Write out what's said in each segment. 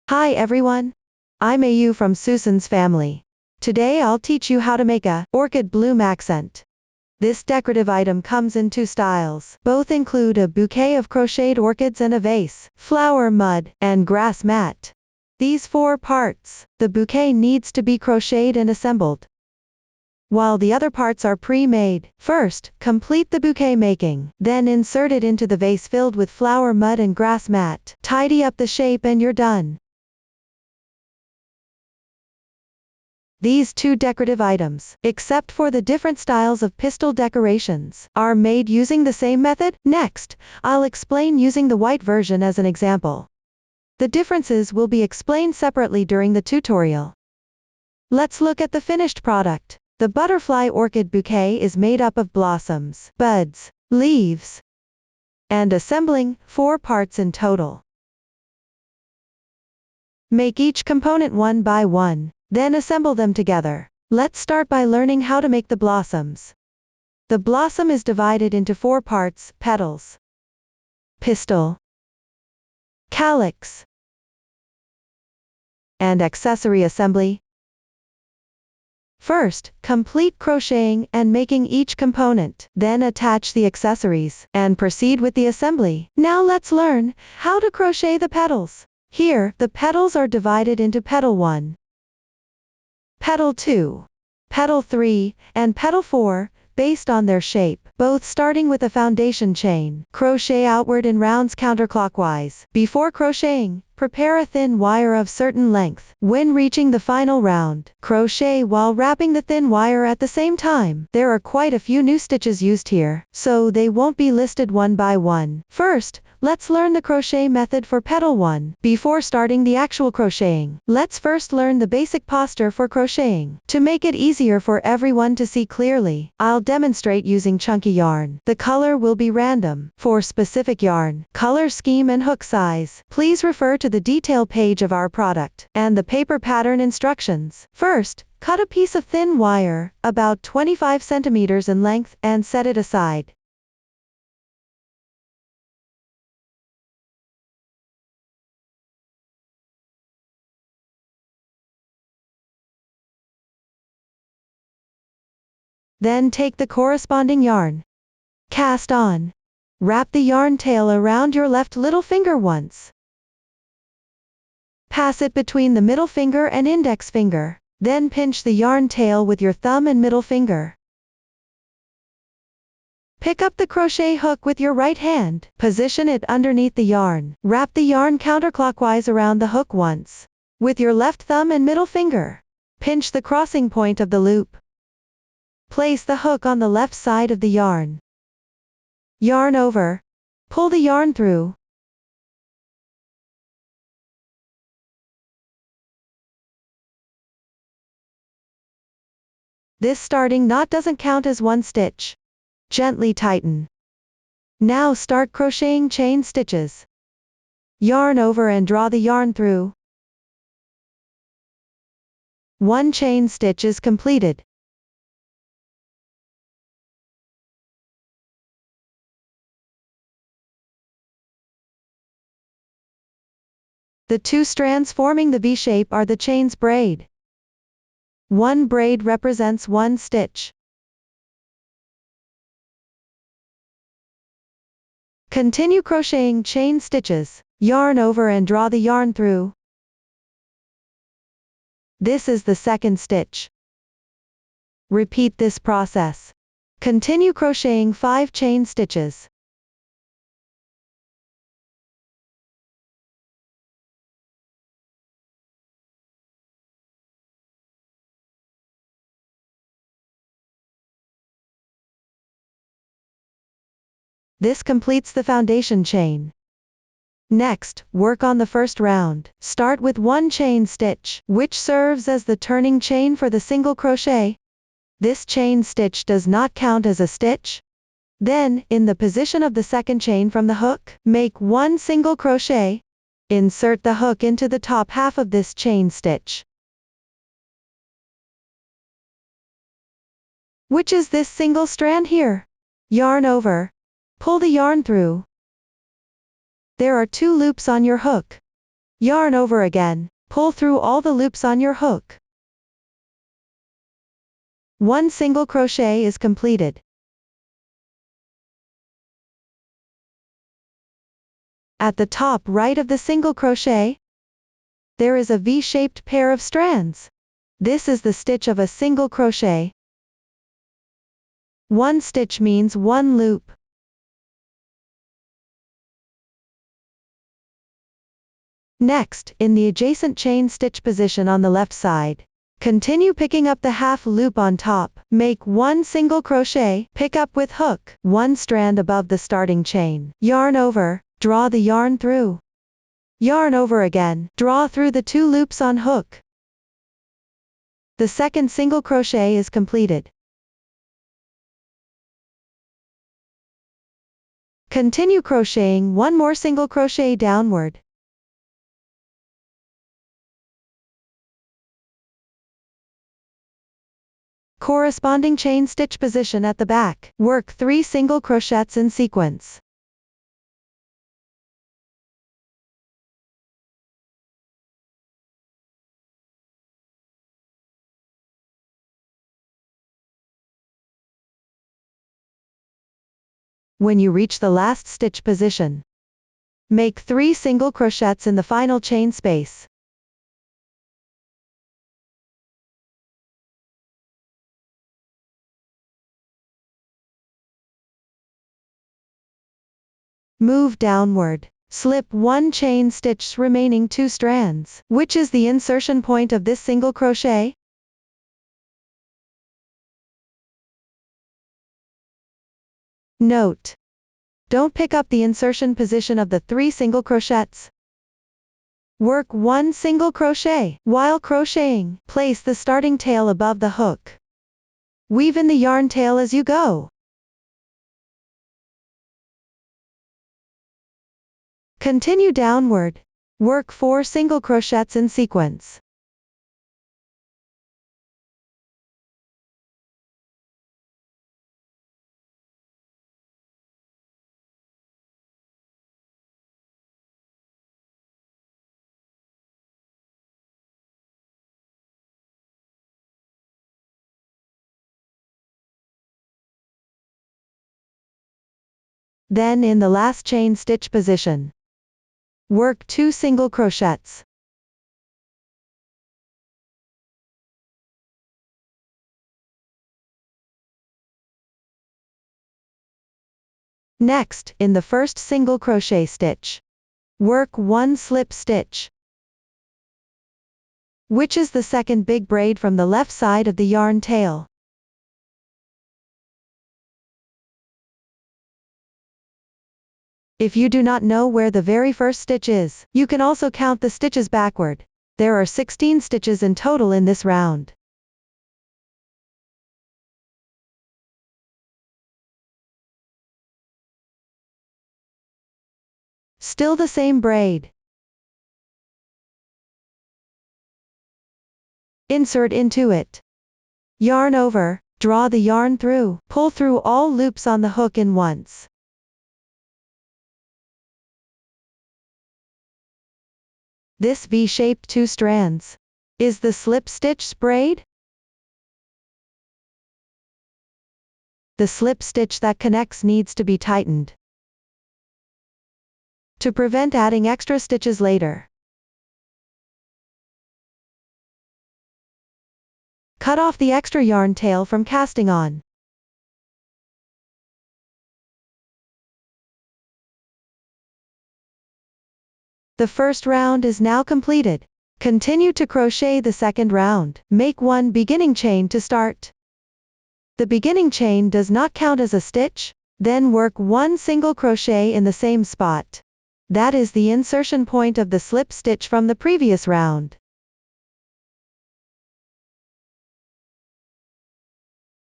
Hi everyone. I'm Ayu from Susan's family. Today I'll teach you how to make a orchid bloom accent. This decorative item comes in two styles. Both include a bouquet of crocheted orchids and a vase, flower mud, and grass mat. These four parts, the bouquet needs to be crocheted and assembled, while the other parts are pre-made. First, complete the bouquet making, then insert it into the vase filled with flower mud and grass mat. Tidy up the shape and you're done. These two decorative items, except for the different styles of pistil decorations, are made using the same method. Next, I'll explain using the white version as an example. The differences will be explained separately during the tutorial. Let's look at the finished product. The butterfly orchid bouquet is made up of blossoms, buds, leaves, and assembling 4 parts in total. Make each component one by one. Then assemble them together. Let's start by learning how to make the blossoms. The blossom is divided into 4 parts: petals, pistil, calyx, and accessory assembly. First, complete crocheting and making each component. Then attach the accessories and proceed with the assembly. Now let's learn how to crochet the petals. Here, the petals are divided into petal 1, petal 2, petal 3, and petal 4, based on their shape, both starting with a foundation chain. Crochet outward in rounds counterclockwise. Before crocheting, prepare a thin wire of certain length. When reaching the final round, crochet while wrapping the thin wire at the same time. There are quite a few new stitches used here, so they won't be listed one by one. First, let's learn the crochet method for petal 1. Before starting the actual crocheting, let's first learn the basic posture for crocheting. To make it easier for everyone to see clearly, I'll demonstrate using chunky yarn. The color will be random. For specific yarn, color scheme and hook size, please refer to the detail page of our product and the paper pattern instructions. First, cut a piece of thin wire, about 25 centimeters in length, and set it aside. Then take the corresponding yarn. Cast on. Wrap the yarn tail around your left little finger once. Pass it between the middle finger and index finger. Then pinch the yarn tail with your thumb and middle finger. Pick up the crochet hook with your right hand. Position it underneath the yarn. Wrap the yarn counterclockwise around the hook once. With your left thumb and middle finger, pinch the crossing point of the loop. Place the hook on the left side of the yarn. Yarn over. Pull the yarn through. This starting knot doesn't count as one stitch. Gently tighten. Now start crocheting chain stitches. Yarn over and draw the yarn through. 1 chain stitch is completed. The 2 strands forming the V shape are the chain's braid. 1 braid represents 1 stitch. Continue crocheting chain stitches. Yarn over and draw the yarn through. This is the second stitch. Repeat this process. Continue crocheting 5 chain stitches. This completes the foundation chain. Next, work on the first round. Start with 1 chain stitch, which serves as the turning chain for the single crochet. This chain stitch does not count as a stitch. Then, in the position of the second chain from the hook, make 1 single crochet. Insert the hook into the top half of this chain stitch, which is this single strand here. Yarn over. Pull the yarn through. There are 2 loops on your hook. Yarn over again, pull through all the loops on your hook. One single crochet is completed. At the top right of the single crochet, there is a V-shaped pair of strands. This is the stitch of a single crochet. One stitch means one loop. Next, in the adjacent chain stitch position on the left side, continue picking up the half loop on top, make one single crochet, pick up with hook, one strand above the starting chain, yarn over, draw the yarn through. Yarn over again, draw through the 2 loops on hook. The second single crochet is completed. Continue crocheting one more single crochet downward. Corresponding chain stitch position at the back, work 3 single crochets in sequence. When you reach the last stitch position, make 3 single crochets in the final chain space. Move downward. Slip 1 chain stitch remaining 2 strands, which is the insertion point of this single crochet. Note: don't pick up the insertion position of the 3 single crochets. Work 1 single crochet. While crocheting, place the starting tail above the hook. Weave in the yarn tail as you go. Continue downward. Work 4 single crochets in sequence. Then in the last chain stitch position, work 2 single crochets. Next, in the first single crochet stitch, work 1 slip stitch, which is the second big braid from the left side of the yarn tail. If you do not know where the very first stitch is, you can also count the stitches backward. There are 16 stitches in total in this round. Still the same braid. Insert into it. Yarn over, draw the yarn through, pull through all loops on the hook in once. This V-shaped 2 strands is the slip stitch braid. The slip stitch that connects needs to be tightened to prevent adding extra stitches later. Cut off the extra yarn tail from casting on. The first round is now completed. Continue to crochet the second round. Make 1 beginning chain to start. The beginning chain does not count as a stitch. Then work 1 single crochet in the same spot. That is the insertion point of the slip stitch from the previous round.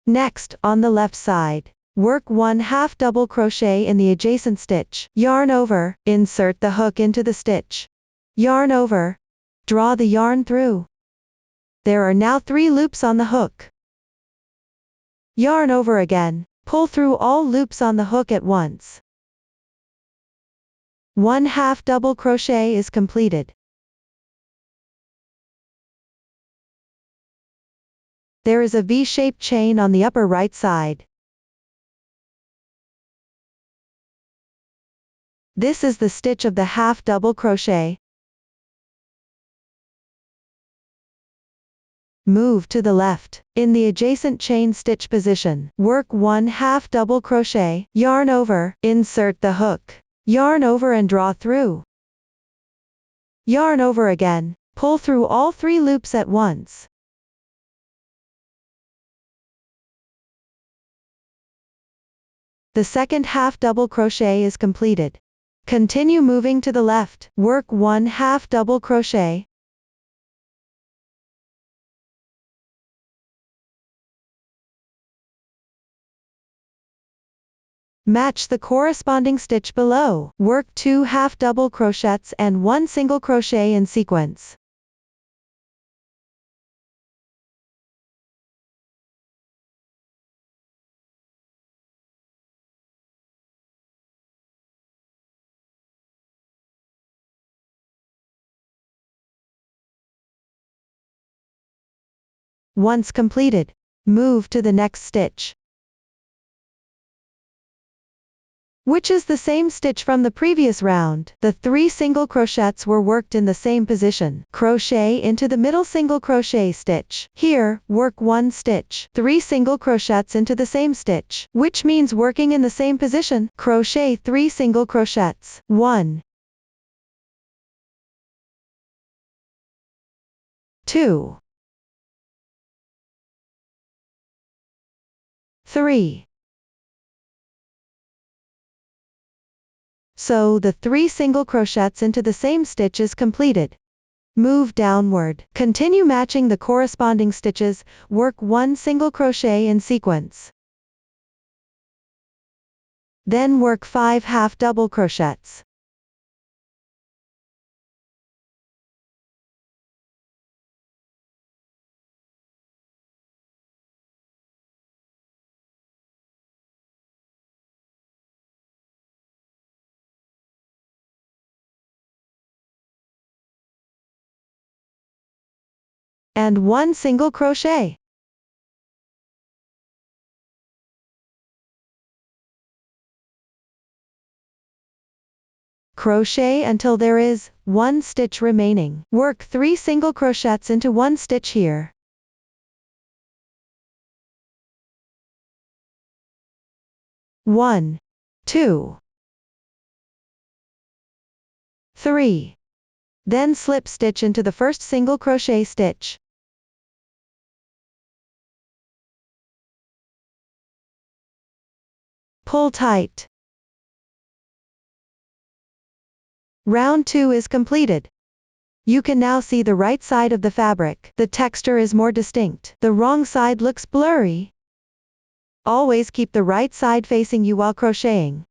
Next, on the left side, work 1 half double crochet in the adjacent stitch. Yarn over, insert the hook into the stitch. Yarn over, draw the yarn through. There are now 3 loops on the hook. Yarn over again, pull through all loops on the hook at once. 1 half double crochet is completed. There is a V-shaped chain on the upper right side. This is the stitch of the half double crochet. Move to the left. In the adjacent chain stitch position, work 1 half double crochet, yarn over, insert the hook, yarn over and draw through. Yarn over again, pull through all 3 loops at once. The second half double crochet is completed. Continue moving to the left, work 1 half double crochet. Match the corresponding stitch below. Work 2 half double crochets and 1 single crochet in sequence. Once completed, move to the next stitch, which is the same stitch from the previous round. The 3 single crochets were worked in the same position. Crochet into the middle single crochet stitch. Here, work 1 stitch, 3 single crochets into the same stitch, which means working in the same position. Crochet 3 single crochets. 1, 2, 3. So the 3 single crochets into the same stitch is completed. Move downward. Continue matching the corresponding stitches, work 1 single crochet in sequence. Then work 5 half double crochets. And 1 single crochet. Crochet until there is 1 stitch remaining. Work 3 single crochets into 1 stitch here. One, 2, 3. Then slip stitch into the first single crochet stitch. Pull tight. Round 2 is completed. You can now see the right side of the fabric. The texture is more distinct. The wrong side looks blurry. Always keep the right side facing you while crocheting.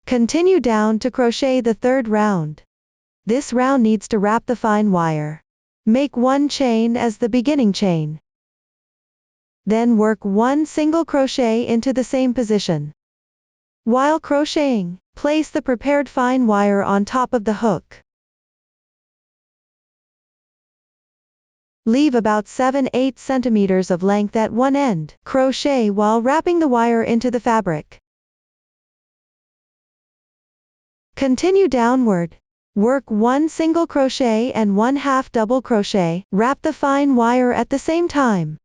Continue down to crochet the third round. This round needs to wrap the fine wire. Make 1 chain as the beginning chain. Then work 1 single crochet into the same position. While crocheting, place the prepared fine wire on top of the hook. Leave about 7-8 centimeters of length at one end. Crochet while wrapping the wire into the fabric. Continue downward. Work 1 single crochet and 1 half double crochet. Wrap the fine wire at the same time.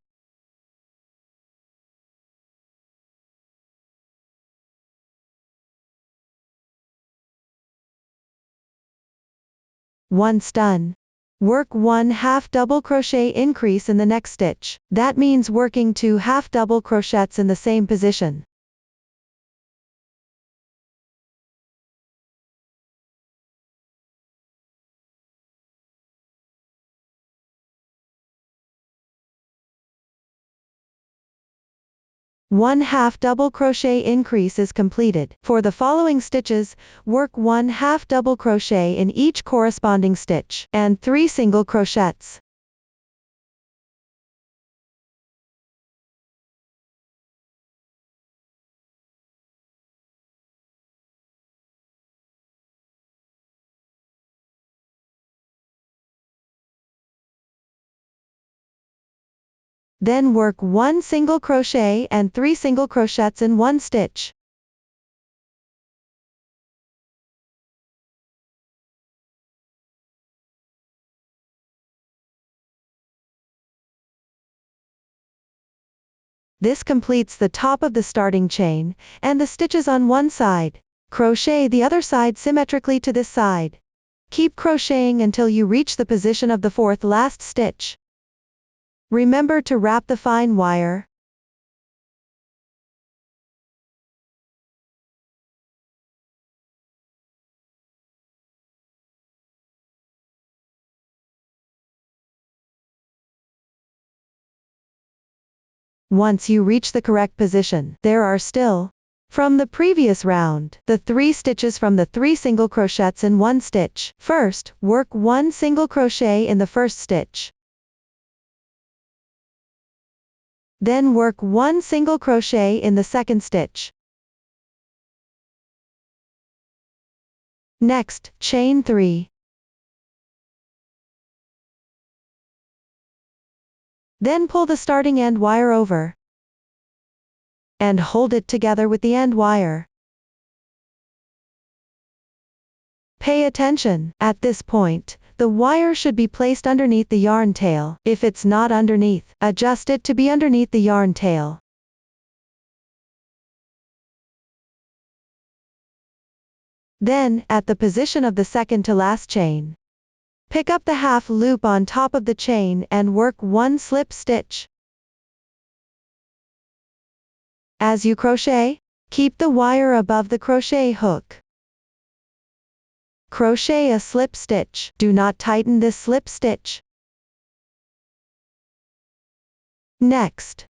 Once done, work 1 half double crochet increase in the next stitch. That means working 2 half double crochets in the same position. One half double crochet increase is completed. For the following stitches, work 1 half double crochet in each corresponding stitch, and 3 single crochets. Then work 1 single crochet and 3 single crochets in one stitch. This completes the top of the starting chain, and the stitches on one side. Crochet the other side symmetrically to this side. Keep crocheting until you reach the position of the fourth last stitch. Remember to wrap the fine wire. Once you reach the correct position, there are still, from the previous round, the 3 stitches from the 3 single crochets in one stitch. First, work 1 single crochet in the first stitch. Then work 1 single crochet in the second stitch. Next, chain 3. Then pull the starting end wire over and hold it together with the end wire. Pay attention, at this point, the wire should be placed underneath the yarn tail. If it's not underneath, adjust it to be underneath the yarn tail. Then, at the position of the second to last chain, pick up the half loop on top of the chain and work 1 slip stitch. As you crochet, keep the wire above the crochet hook. Crochet a slip stitch. Do not tighten this slip stitch. Next,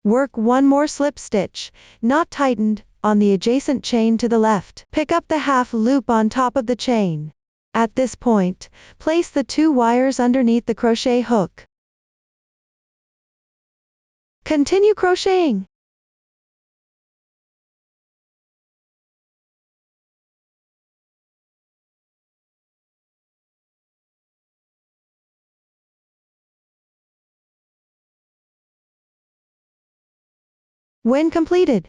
work 1 more slip stitch, not tightened, on the adjacent chain to the left. Pick up the half loop on top of the chain. At this point, place the 2 wires underneath the crochet hook. Continue crocheting. When completed,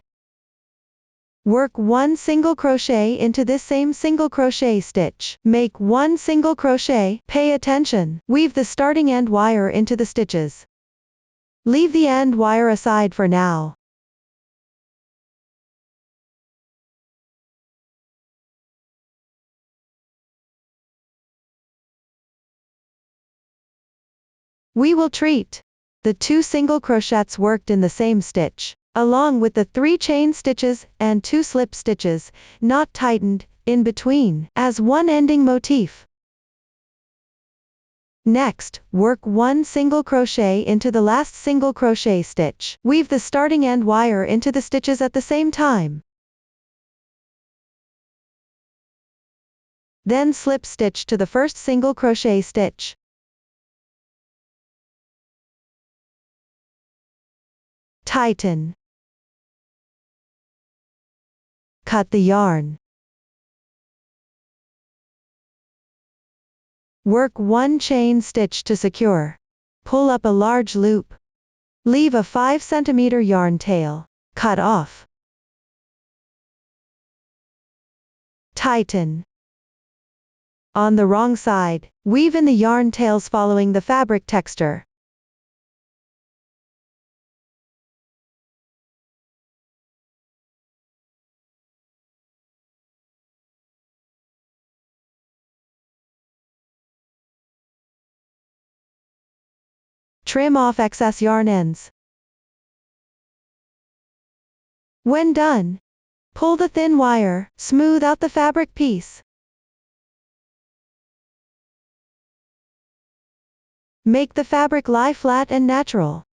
work 1 single crochet into this same single crochet stitch. Make 1 single crochet. Pay attention. Weave the starting end wire into the stitches. Leave the end wire aside for now. We will treat the 2 single crochets worked in the same stitch, along with the 3 chain stitches and 2 slip stitches, not tightened, in between, as one ending motif. Next, work 1 single crochet into the last single crochet stitch. Weave the starting end wire into the stitches at the same time. Then slip stitch to the first single crochet stitch. Tighten. Cut the yarn. Work 1 chain stitch to secure. Pull up a large loop. Leave a 5 cm yarn tail. Cut off. Tighten. On the wrong side, weave in the yarn tails following the fabric texture. Trim off excess yarn ends. When done, pull the thin wire, smooth out the fabric piece. Make the fabric lie flat and natural.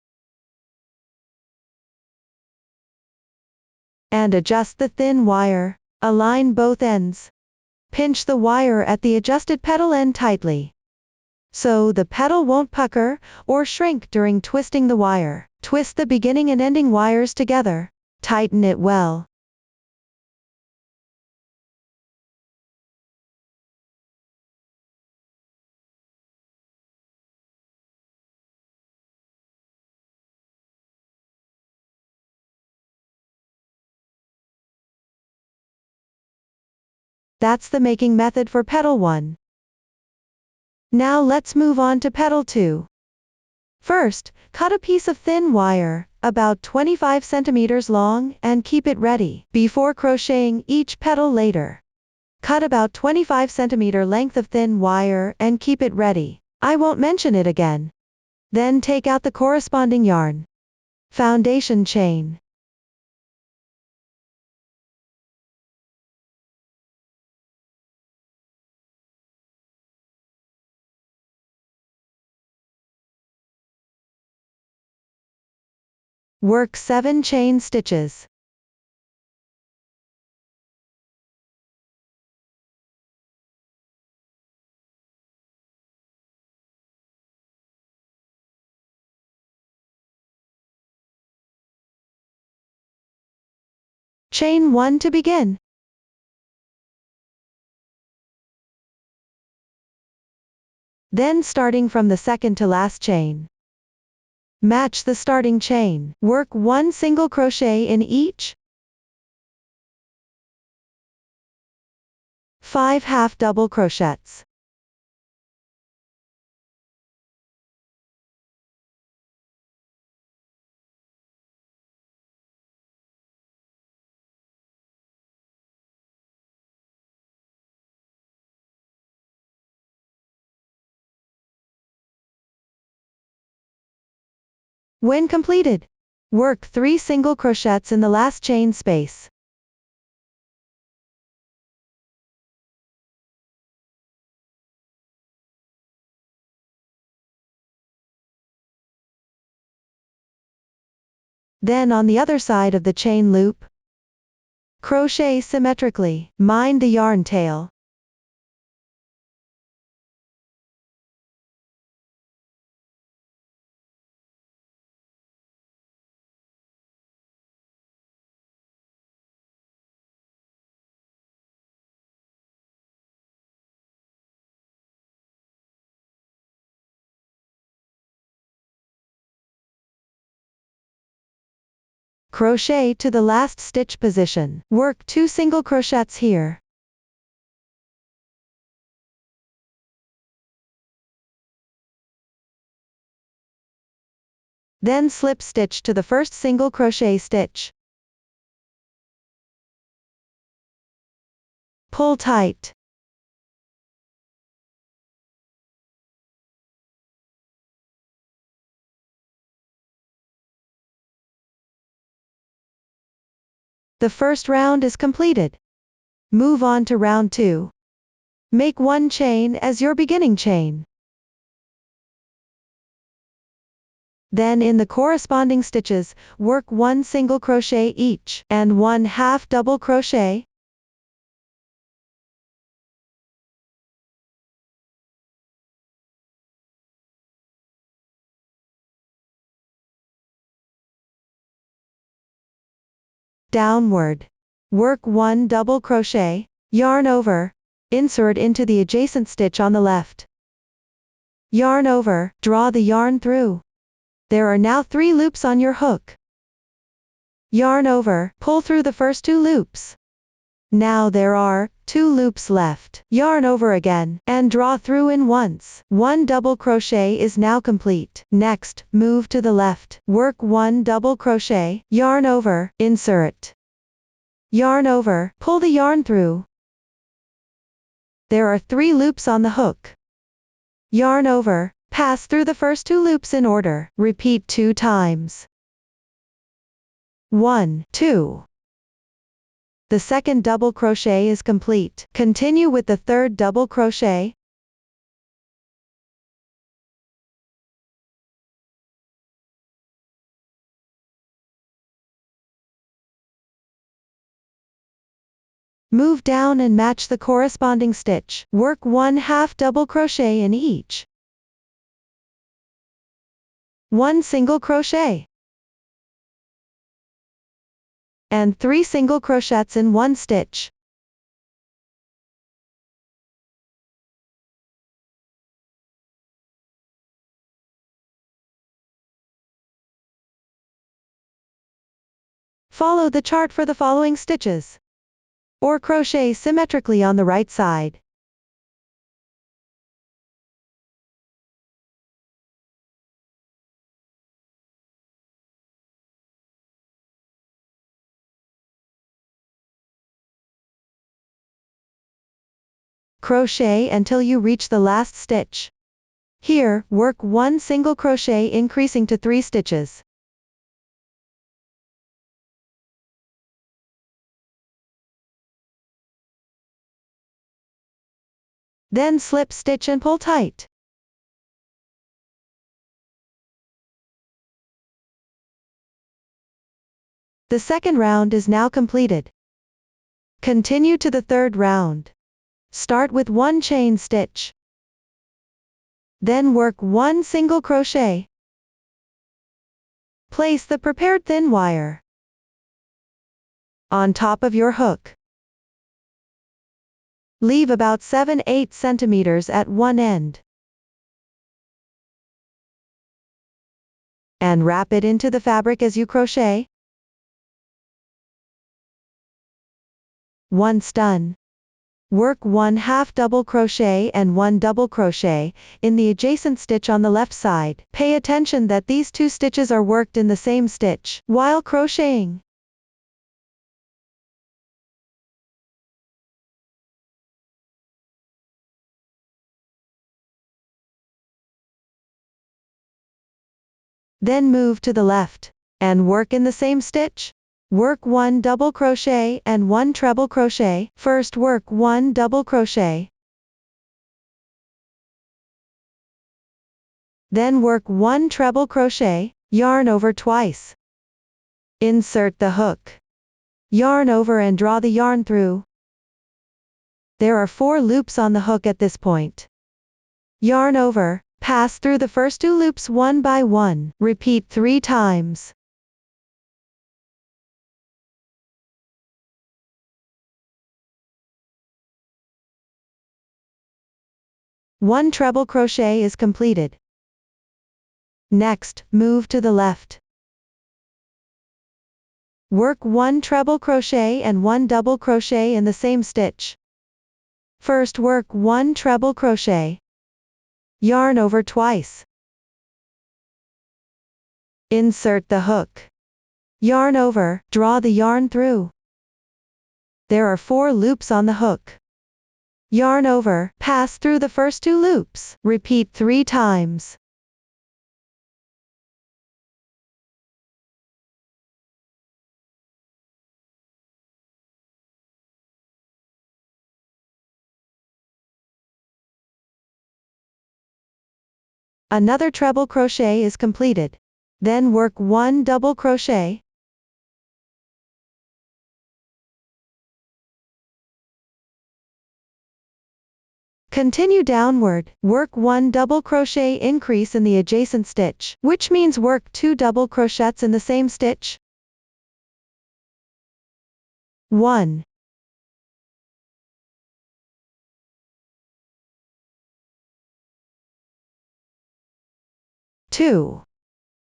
And adjust the thin wire. Align both ends. Pinch the wire at the adjusted petal end tightly, so the petal won't pucker or shrink during twisting the wire. Twist the beginning and ending wires together. Tighten it well. That's the making method for petal 1. Now let's move on to petal 2. First, cut a piece of thin wire, about 25 centimeters long, and keep it ready, before crocheting each petal later. Cut about 25 centimeter length of thin wire and keep it ready. I won't mention it again. Then take out the corresponding yarn. Foundation chain. Work 7 chain stitches. Chain 1 to begin. Then starting from the second to last chain. Match the starting chain. Work 1 single crochet in each. 5 half double crochets. When completed, work 3 single crochets in the last chain space. Then on the other side of the chain loop, crochet symmetrically. Mind the yarn tail. Crochet to the last stitch position. Work 2 single crochets here. Then slip stitch to the first single crochet stitch. Pull tight. The first round is completed. Move on to round 2. Make 1 chain as your beginning chain. Then in the corresponding stitches, work 1 single crochet each, and 1 half double crochet. Downward. Work 1 double crochet, yarn over, insert into the adjacent stitch on the left. Yarn over, draw the yarn through. There are now 3 loops on your hook. Yarn over, pull through the first 2 loops. Now there are 2 loops left. Yarn over again, and draw through in once. 1 double crochet is now complete. Next, move to the left. Work 1 double crochet, yarn over, insert. Yarn over, pull the yarn through. There are 3 loops on the hook. Yarn over, pass through the first 2 loops in order. Repeat 2 times. 1, 2. The second double crochet is complete. Continue with the third double crochet. Move down and match the corresponding stitch. Work 1 half double crochet in each. 1 single crochet. And 3 single crochets in 1 stitch. Follow the chart for the following stitches. or crochet symmetrically on the right side. Crochet until you reach the last stitch. Here, work 1 single crochet increasing to 3 stitches. Then slip stitch and pull tight. The second round is now completed. Continue to the third round. Start with 1 chain stitch. Then work 1 single crochet. Place the prepared thin wire on top of your hook. Leave about 7-8 centimeters at one end. And wrap it into the fabric as you crochet. Once done, work 1 half double crochet and 1 double crochet in the adjacent stitch on the left side. Pay attention that these 2 stitches are worked in the same stitch while crocheting. Then move to the left and work in the same stitch. Work 1 double crochet and 1 treble crochet. First work 1 double crochet. Then work 1 treble crochet, yarn over twice. Insert the hook. Yarn over and draw the yarn through. There are 4 loops on the hook at this point. Yarn over, pass through the first 2 loops one by one. Repeat 3 times. One treble crochet is completed. Next, move to the left. Work 1 treble crochet and 1 double crochet in the same stitch. First work 1 treble crochet. Yarn over twice. Insert the hook. Yarn over, draw the yarn through. There are 4 loops on the hook. Yarn over, pass through the first 2 loops. Repeat 3 times. Another treble crochet is completed. Then work 1 double crochet. Continue downward, work 1 double crochet increase in the adjacent stitch, which means work 2 double crochets in the same stitch. 1, 2.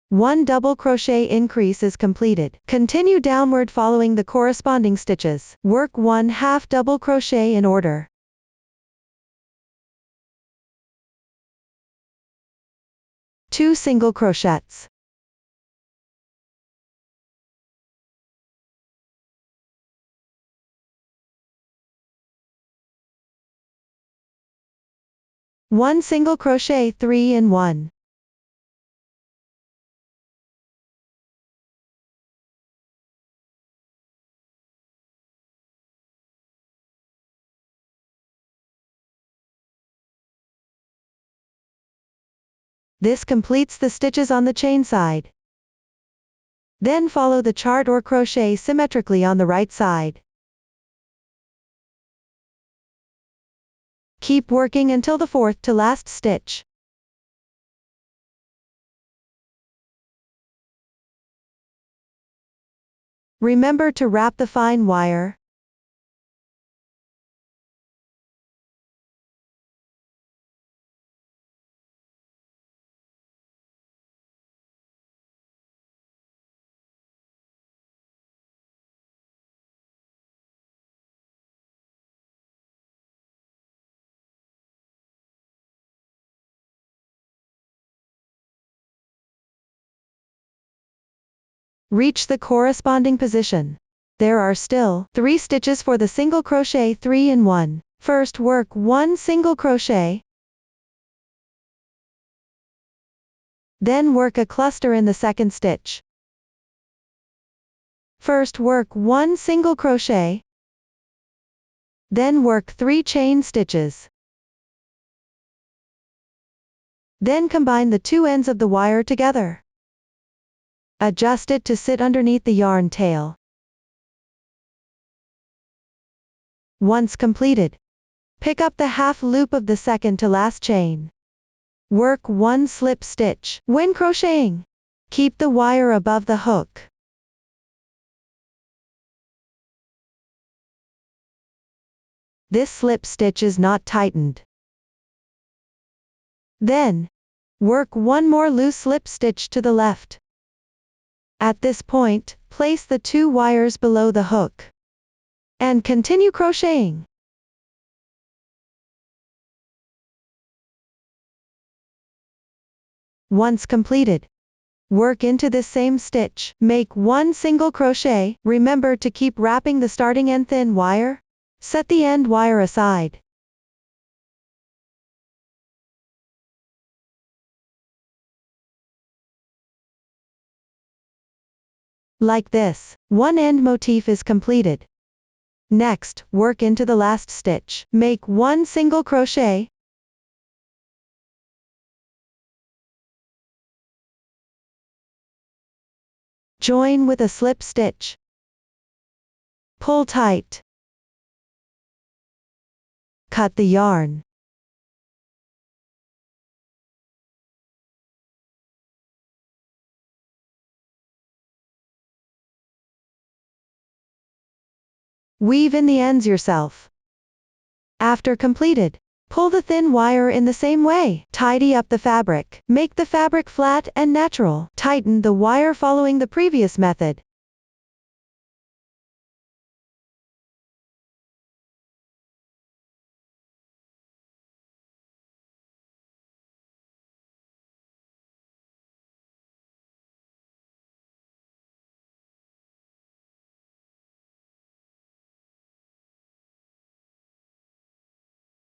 1 double crochet increase is completed. Continue downward following the corresponding stitches. Work 1 half double crochet in order. 2 single crochets. 1 single crochet 3 in 1. This completes the stitches on the chain side. Then follow the chart or crochet symmetrically on the right side. Keep working until the 4th to last stitch. Remember to wrap the fine wire. Reach the corresponding position. There are still 3 stitches for the single crochet 3 in 1. First work 1 single crochet. Then work a cluster in the second stitch. First work 1 single crochet. Then work 3 chain stitches. Then combine the 2 ends of the wire together. Adjust it to sit underneath the yarn tail. Once completed, pick up the half loop of the second to last chain. Work 1 slip stitch. When crocheting, keep the wire above the hook. This slip stitch is not tightened. Then, work 1 more loose slip stitch to the left. At this point, place the 2 wires below the hook. And continue crocheting. Once completed, work into this same stitch. Make 1 single crochet. Remember to keep wrapping the starting end thin wire. Set the end wire aside. Like this, one end motif is completed. Next, work into the last stitch. Make 1 single crochet. Join with a slip stitch. Pull tight. Cut the yarn. Weave in the ends yourself. After completed, pull the thin wire in the same way. Tidy up the fabric. Make the fabric flat and natural. Tighten the wire following the previous method.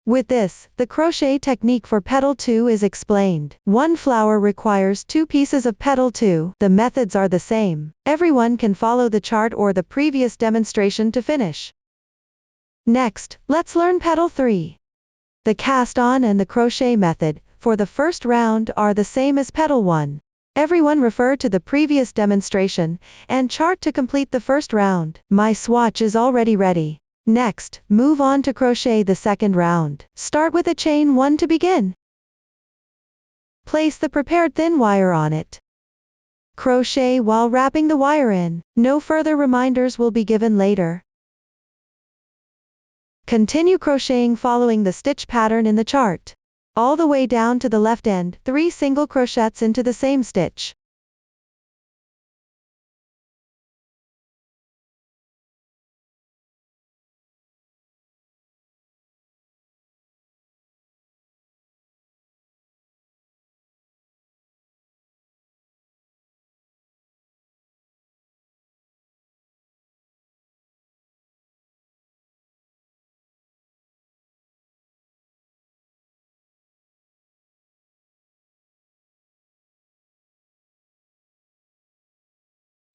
With this, the crochet technique for petal 2 is explained. One flower requires 2 pieces of petal 2. The methods are the same. Everyone can follow the chart or the previous demonstration to finish. Next, let's learn petal 3. The cast on and the crochet method for the first round are the same as petal 1. Everyone refer to the previous demonstration and chart to complete the first round. My swatch is already ready. Next, move on to crochet the second round. Start with a chain 1 to begin. Place the prepared thin wire on it. Crochet while wrapping the wire in. No further reminders will be given later. Continue crocheting following the stitch pattern in the chart. All the way down to the left end, 3 single crochets into the same stitch.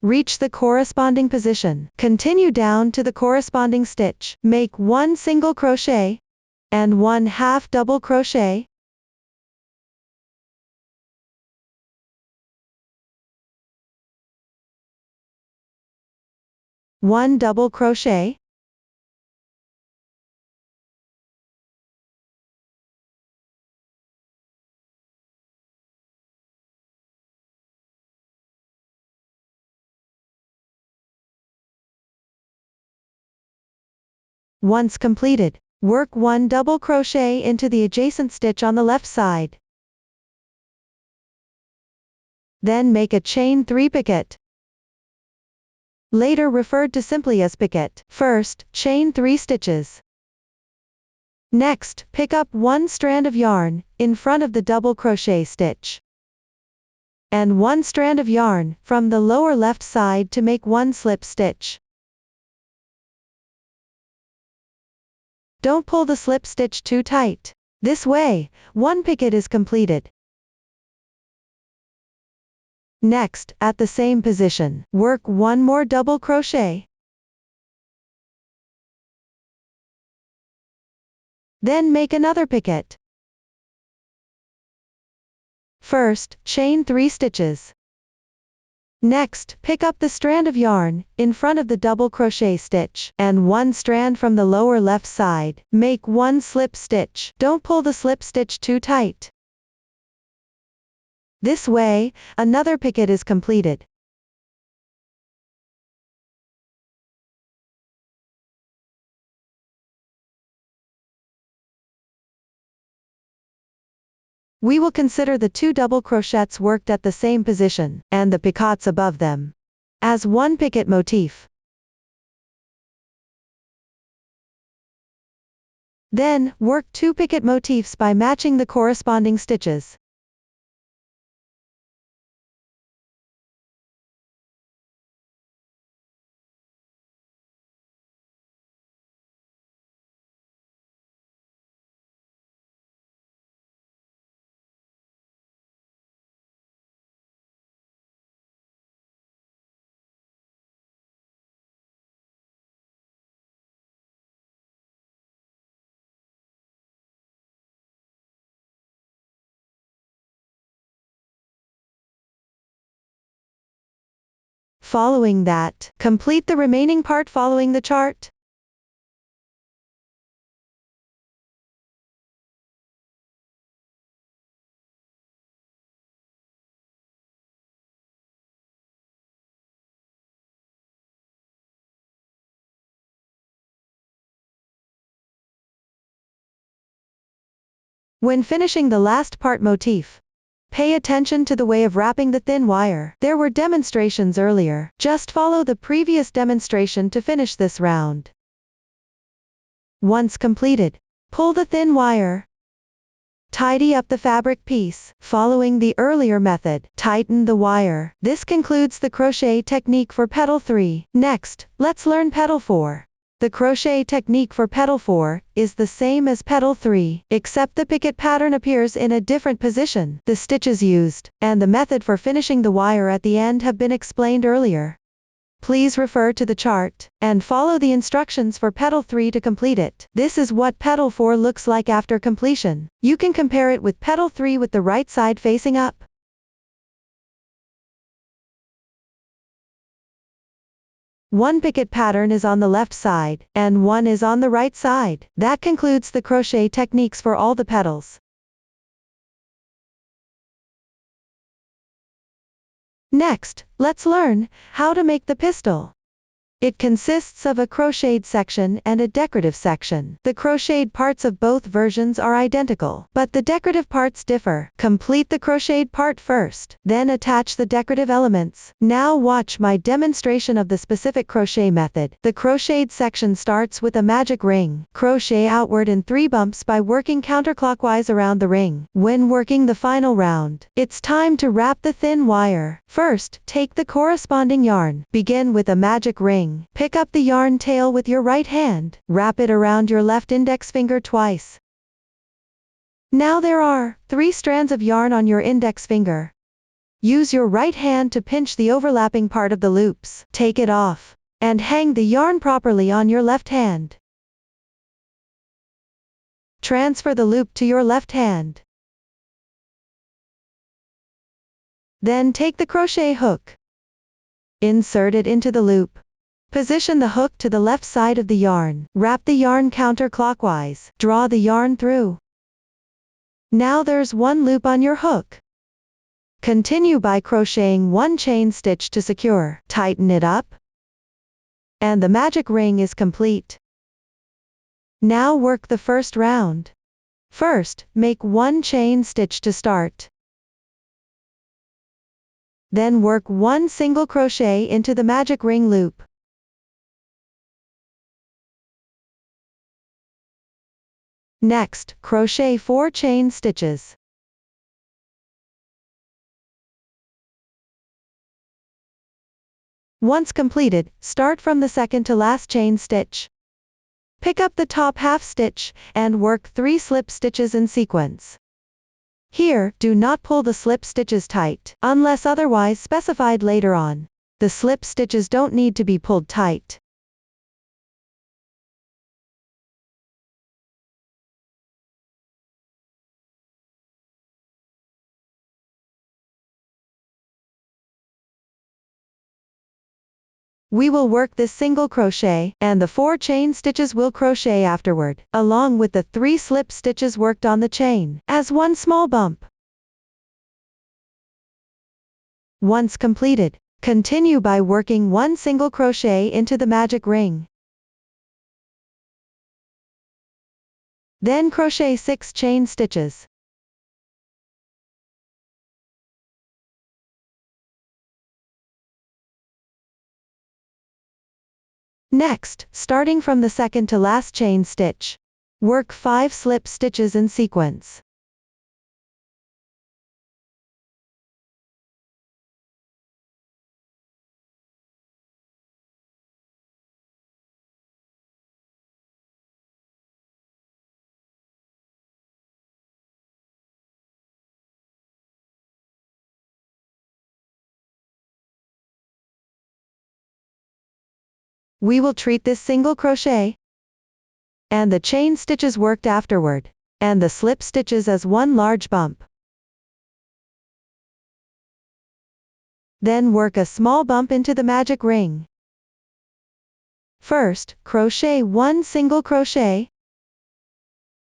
Reach the corresponding position. Continue down to the corresponding stitch. Make 1 single crochet and 1 half double crochet. One double crochet. Once completed, work 1 double crochet into the adjacent stitch on the left side. Then make a chain 3 picket. Later referred to simply as picket. First, chain 3 stitches. Next, pick up 1 strand of yarn in front of the double crochet stitch. and 1 strand of yarn from the lower left side to make 1 slip stitch. Don't pull the slip stitch too tight. This way, 1 picket is completed. Next, at the same position, work 1 more double crochet. Then make another picket. First, chain 3 stitches. Next, pick up the strand of yarn in front of the double crochet stitch and 1 strand from the lower left side. Make 1 slip stitch. Don't pull the slip stitch too tight. This way, another picket is completed. We will consider the 2 double crochets worked at the same position, and the picots above them, as 1 picket motif. Then, work 2 picket motifs by matching the corresponding stitches. Following that, complete the remaining part following the chart. When finishing the last part motif, pay attention to the way of wrapping the thin wire. There were demonstrations earlier. Just follow the previous demonstration to finish this round. Once completed, pull the thin wire. Tidy up the fabric piece. Following the earlier method, tighten the wire. This concludes the crochet technique for petal 3. Next, let's learn petal 4. The crochet technique for petal 4 is the same as petal 3, except the picket pattern appears in a different position. The stitches used, and the method for finishing the wire at the end have been explained earlier. Please refer to the chart, and follow the instructions for petal 3 to complete it. This is what petal 4 looks like after completion. You can compare it with petal 3 with the right side facing up. One picket pattern is on the left side, and one is on the right side. That concludes the crochet techniques for all the petals. Next, let's learn how to make the pistil. It consists of a crocheted section and a decorative section. The crocheted parts of both versions are identical, but the decorative parts differ. Complete the crocheted part first, then attach the decorative elements. Now watch my demonstration of the specific crochet method. The crocheted section starts with a magic ring. Crochet outward in 3 bumps by working counterclockwise around the ring. When working the final round, it's time to wrap the thin wire. First, take the corresponding yarn. Begin with a magic ring. Pick up the yarn tail with your right hand. Wrap it around your left index finger twice. Now there are 3 strands of yarn on your index finger. Use your right hand to pinch the overlapping part of the loops. Take it off, and hang the yarn properly on your left hand. Transfer the loop to your left hand. Then take the crochet hook. Insert it into the loop. Position the hook to the left side of the yarn. Wrap the yarn counterclockwise. Draw the yarn through. Now there's 1 loop on your hook. Continue by crocheting 1 chain stitch to secure. Tighten it up. And the magic ring is complete. Now work the first round. First, make 1 chain stitch to start. Then work 1 single crochet into the magic ring loop. Next, crochet 4 chain stitches. Once completed, start from the second to last chain stitch. Pick up the top half stitch, and work 3 slip stitches in sequence. Here, do not pull the slip stitches tight, unless otherwise specified later on. The slip stitches don't need to be pulled tight. We will work this single crochet, and the 4 chain stitches will crochet afterward, along with the 3 slip stitches worked on the chain, as one small bump. Once completed, continue by working 1 single crochet into the magic ring. Then crochet 6 chain stitches. Next, starting from the second to last chain stitch, work 5 slip stitches in sequence. We will treat this single crochet and the chain stitches worked afterward, and the slip stitches as one large bump. Then work a small bump into the magic ring. First, crochet 1 single crochet,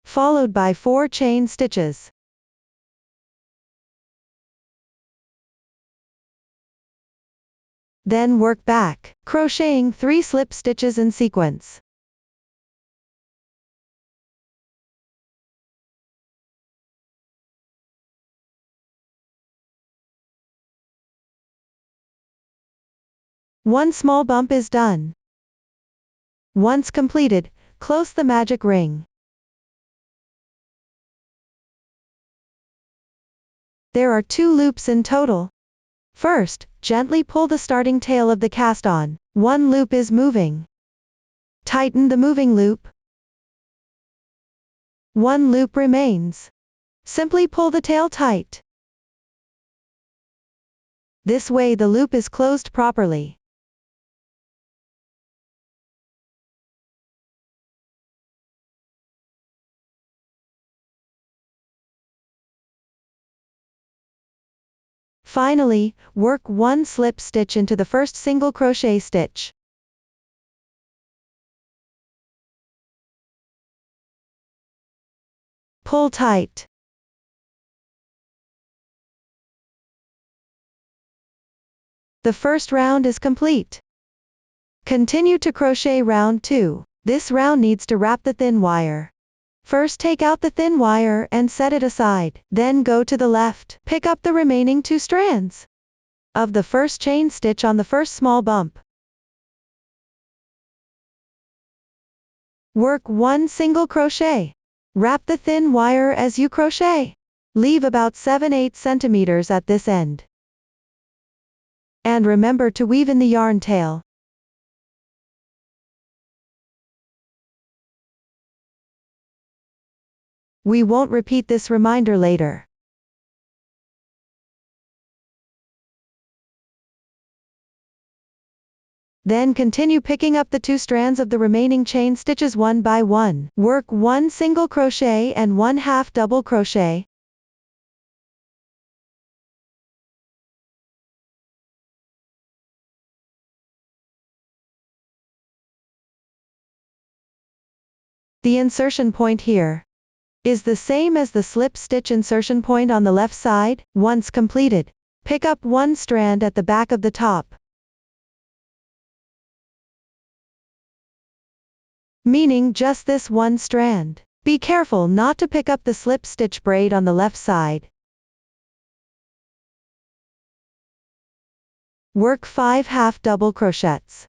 followed by 4 chain stitches. Then work back, crocheting 3 slip stitches in sequence. One small bump is done. Once completed, close the magic ring. There are 2 loops in total. First, gently pull the starting tail of the cast on. 1 loop is moving. Tighten the moving loop. 1 loop remains. Simply pull the tail tight. This way the loop is closed properly. Finally, work 1 slip stitch into the first single crochet stitch. Pull tight. The first round is complete. Continue to crochet round 2. This round needs to wrap the thin wire. First take out the thin wire and set it aside. Then go to the left. Pick up the remaining 2 strands of the first chain stitch on the first small bump. Work 1 single crochet. Wrap the thin wire as you crochet. Leave about 7/8 centimeters at this end. And remember to weave in the yarn tail. We won't repeat this reminder later. Then continue picking up the 2 strands of the remaining chain stitches one by one. Work 1 single crochet and 1/2 double crochet. The insertion point here is the same as the slip stitch insertion point on the left side. Once completed, pick up 1 strand at the back of the top, meaning just this 1 strand. Be careful not to pick up the slip stitch braid on the left side. Work 5 half double crochets.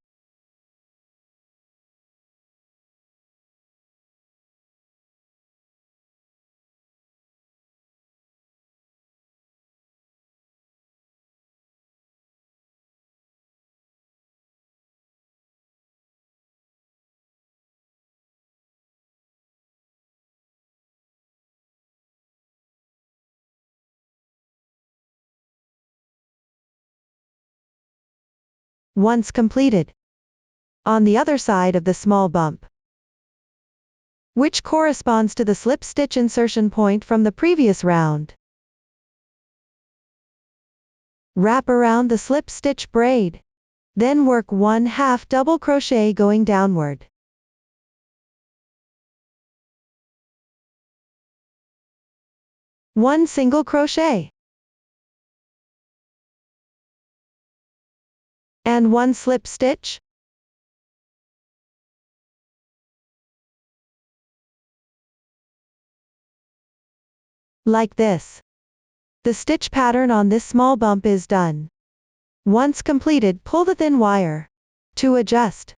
once completed, on the other side of the small bump, which corresponds to the slip stitch insertion point from the previous round. Wrap around the slip stitch braid. Then work 1/2 double crochet going downward. One single crochet. And one slip stitch. Like this. The stitch pattern on this small bump is done. Once completed, pull the thin wire. To adjust,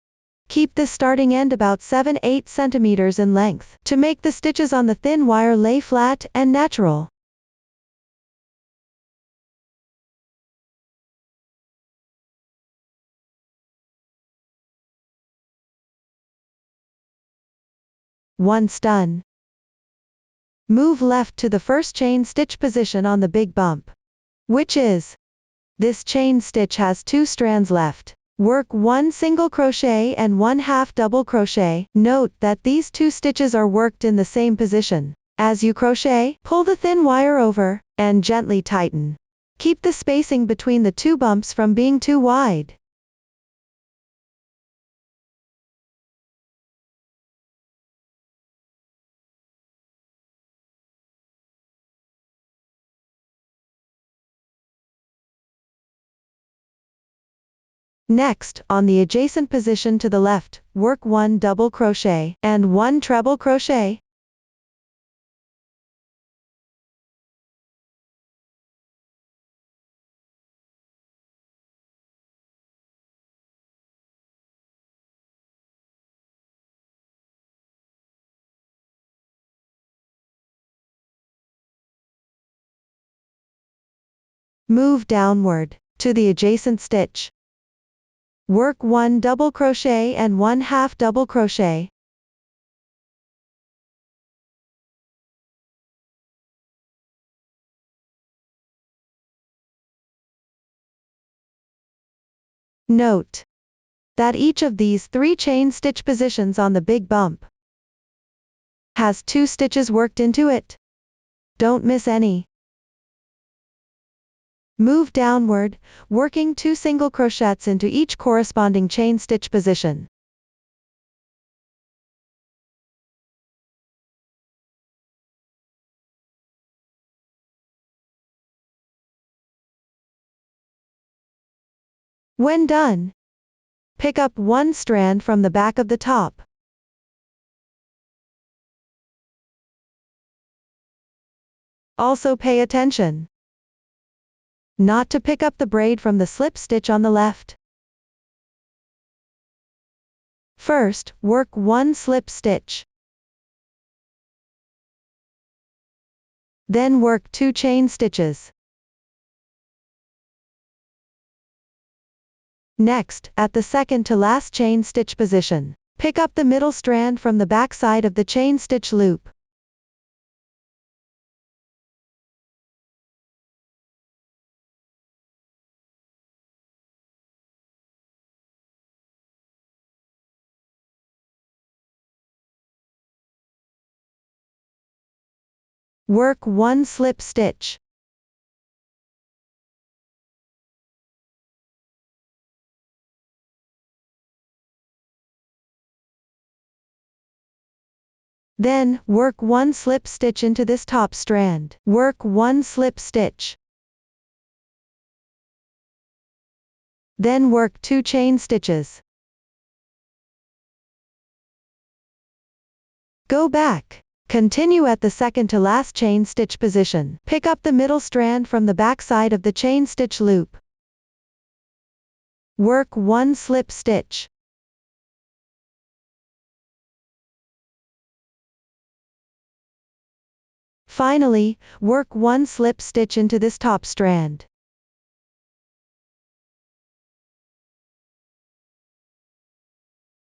keep this starting end about 7-8 centimeters in length to make the stitches on the thin wire lay flat and natural. Once done, move left to the first chain stitch position on the big bump, which is, this chain stitch has 2 strands left. Work 1 single crochet and 1/2 double crochet. Note that these 2 stitches are worked in the same position. As you crochet, pull the thin wire over, and gently tighten. Keep the spacing between the 2 bumps from being too wide. Next, on the adjacent position to the left, work 1 double crochet, and 1 treble crochet. Move downward, to the adjacent stitch. Work 1 double crochet and 1/2 double crochet. Note that each of these 3 chain stitch positions on the big bump has 2 stitches worked into it. Don't miss any. Move downward, working 2 single crochets into each corresponding chain stitch position. When done, pick up 1 strand from the back of the top. Also pay attention not to pick up the braid from the slip stitch on the left. First, work 1 slip stitch. Then work 2 chain stitches. Next, at the second to last chain stitch position, pick up the middle strand from the back side of the chain stitch loop. Work 1 slip stitch. Then, work 1 slip stitch into this top strand. Work 1 slip stitch. Then work 2 chain stitches. Go back. Continue at the second to last chain stitch position. Pick up the middle strand from the back side of the chain stitch loop. Work 1 slip stitch. Finally, work 1 slip stitch into this top strand.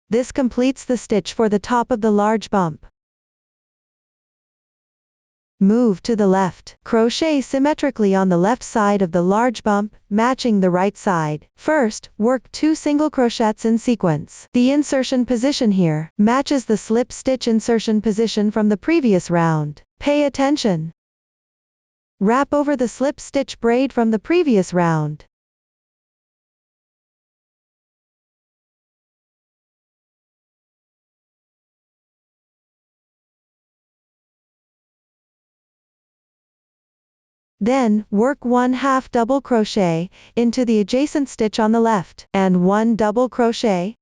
This completes the stitch for the top of the large bump. Move to the left. Crochet symmetrically on the left side of the large bump, matching the right side. First, work 2 single crochets in sequence. The insertion position here matches the slip stitch insertion position from the previous round. Pay attention. Wrap over the slip stitch braid from the previous round. Then, work 1/2 double crochet into the adjacent stitch on the left, and 1 double crochet.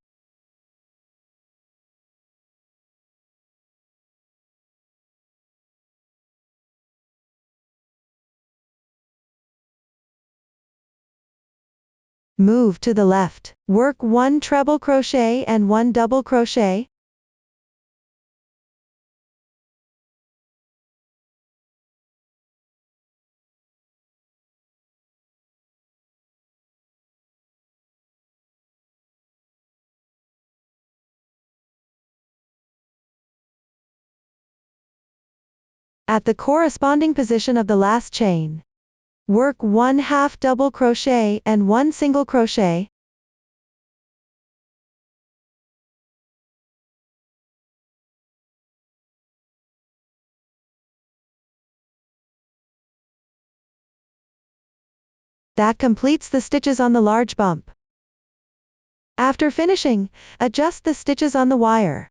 Move to the left. Work 1 treble crochet and 1 double crochet. At the corresponding position of the last chain, work 1/2 double crochet and 1 single crochet. That completes the stitches on the large bump. After finishing, adjust the stitches on the wire.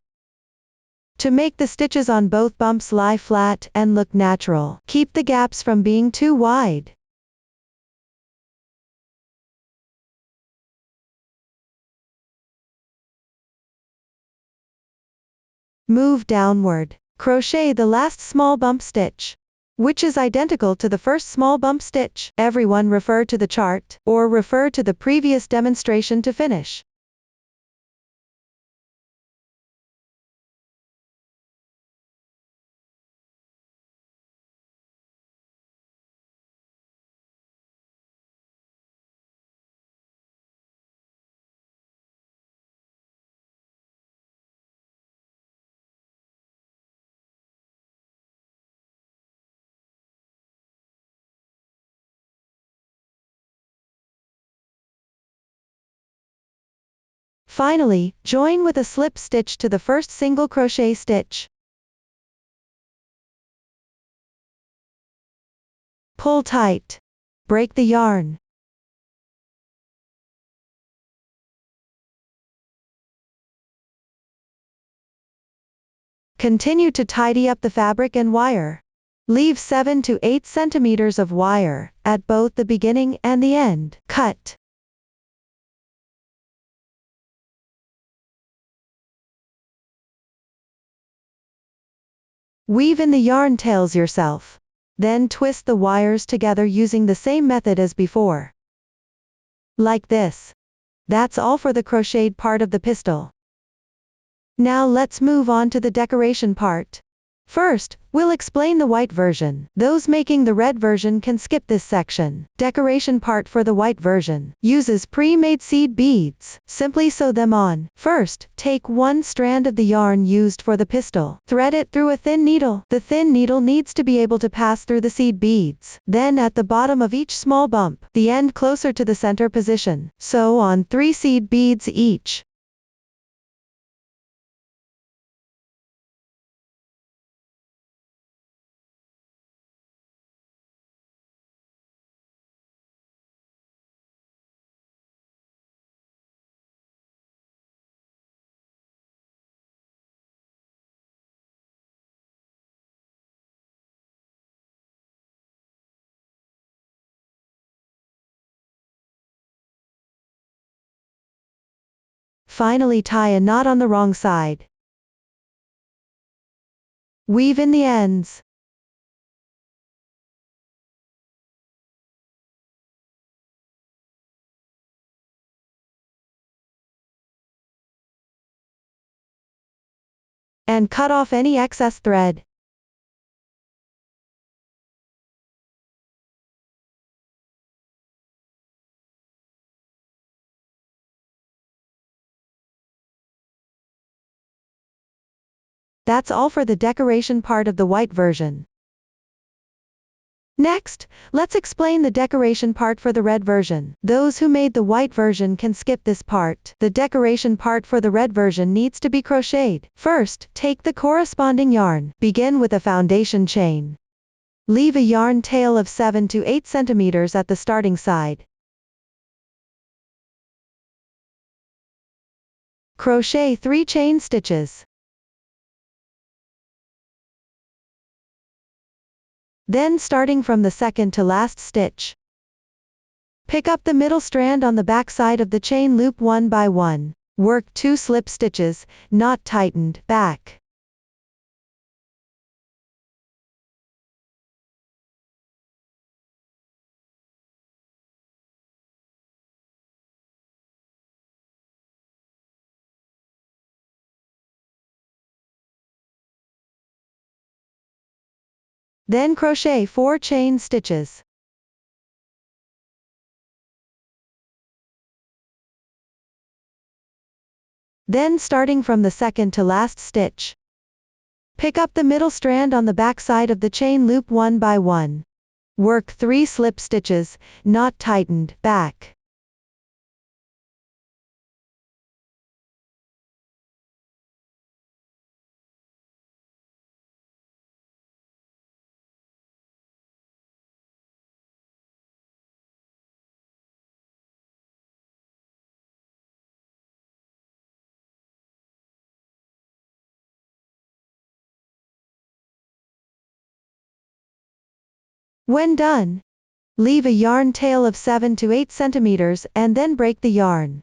To make the stitches on both bumps lie flat and look natural, keep the gaps from being too wide. Move downward. Crochet the last small bump stitch, which is identical to the first small bump stitch. Everyone refer to the chart, or refer to the previous demonstration to finish. Finally, join with a slip stitch to the first single crochet stitch. Pull tight. Break the yarn. Continue to tidy up the fabric and wire. Leave 7 to 8 centimeters of wire at both the beginning and the end. Cut. Weave in the yarn tails yourself. Then twist the wires together using the same method as before. Like this. That's all for the crocheted part of the pistil. Now let's move on to the decoration part. First, we'll explain the white version. Those making the red version can skip this section. Decoration part for the white version uses pre-made seed beads. Simply sew them on. First, take 1 strand of the yarn used for the pistil. Thread it through a thin needle. The thin needle needs to be able to pass through the seed beads. Then at the bottom of each small bump, the end closer to the center position, sew on 3 seed beads each. Finally, tie a knot on the wrong side. Weave in the ends. And cut off any excess thread. That's all for the decoration part of the white version. Next, let's explain the decoration part for the red version. Those who made the white version can skip this part. The decoration part for the red version needs to be crocheted. First, take the corresponding yarn. Begin with a foundation chain. Leave a yarn tail of 7 to 8 centimeters at the starting side. Crochet 3 chain stitches. Then starting from the second to last stitch, pick up the middle strand on the back side of the chain loop one by one. Work 2 slip stitches, not tightened, back. Then crochet 4 chain stitches. Then starting from the second to last stitch, pick up the middle strand on the back side of the chain loop one by one. Work 3 slip stitches, not tightened, back. When done, leave a yarn tail of 7 to 8 centimeters and then break the yarn.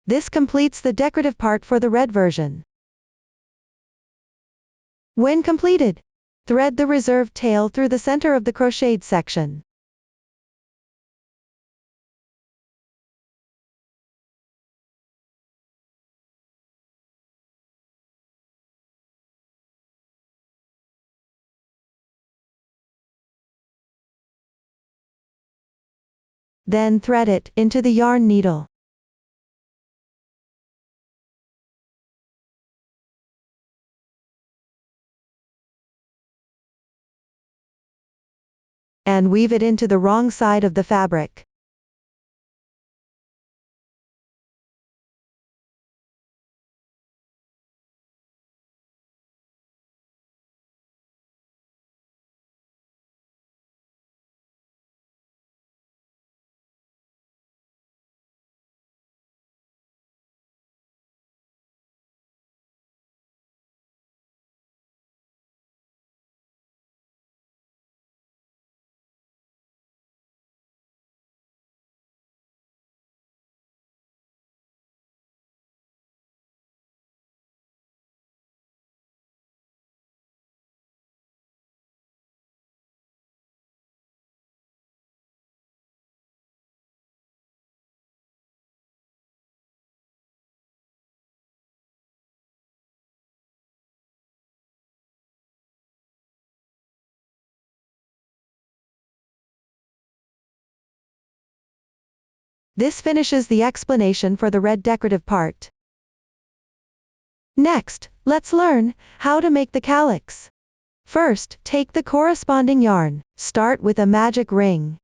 This completes the decorative part for the red version. When completed, thread the reserved tail through the center of the crocheted section. Then thread it into the yarn needle. And weave it into the wrong side of the fabric. This finishes the explanation for the red decorative part. Next, let's learn how to make the calyx. First, take the corresponding yarn. Start with a magic ring.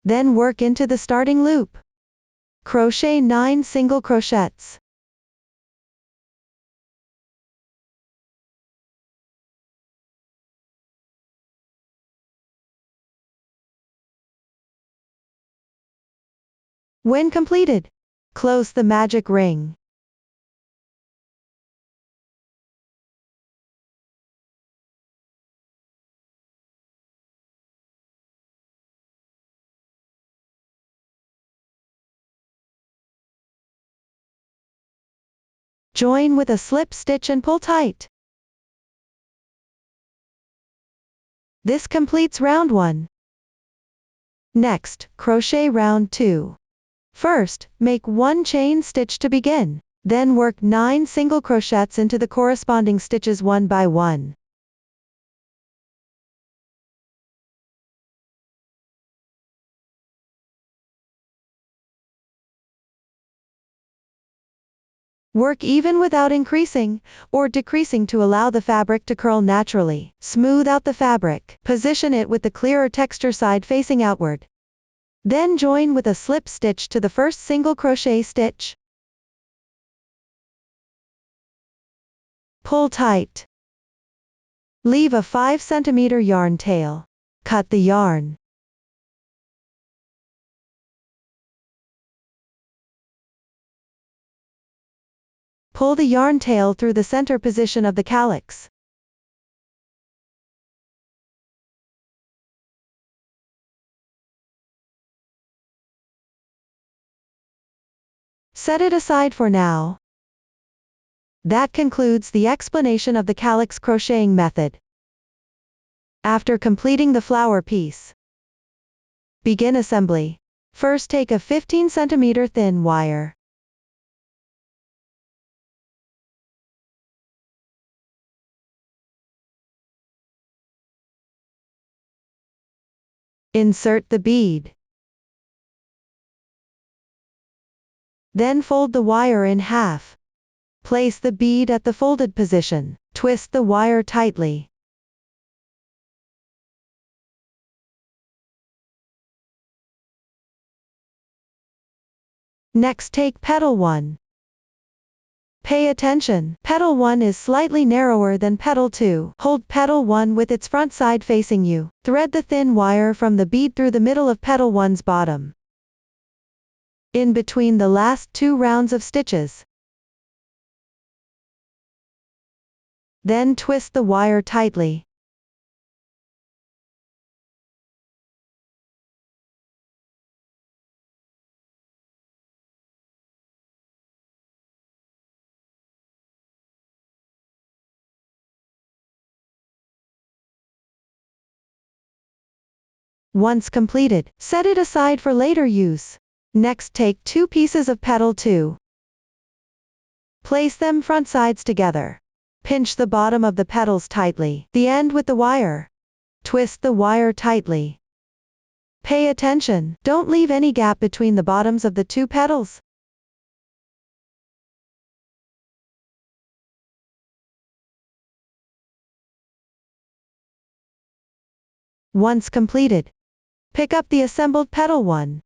Then work into the starting loop. Crochet 9 single crochets. When completed, close the magic ring. Join with a slip stitch and pull tight. This completes round 1. Next, crochet round 2. First, make 1 chain stitch to begin. Then work 9 single crochets into the corresponding stitches one by one. Work even without increasing or decreasing to allow the fabric to curl naturally. Smooth out the fabric. Position it with the clearer texture side facing outward. Then join with a slip stitch to the first single crochet stitch. Pull tight. Leave a 5 cm yarn tail. Cut the yarn. Pull the yarn tail through the center position of the calyx. Set it aside for now. That concludes the explanation of the calyx crocheting method. After completing the flower piece, begin assembly. First take a 15 cm thin wire. Insert the bead. Then fold the wire in half. Place the bead at the folded position. Twist the wire tightly. Next take petal 1. Pay attention, petal 1 is slightly narrower than petal 2. Hold petal 1 with its front side facing you. Thread the thin wire from the bead through the middle of petal 1's bottom. In between the last 2 rounds of stitches. Then twist the wire tightly. Once completed, set it aside for later use. Next take 2 pieces of petal 2. Place them front sides together. Pinch the bottom of the petals tightly, the end with the wire. Twist the wire tightly. Pay attention, don't leave any gap between the bottoms of the 2 petals. Once completed, pick up the assembled petal 1.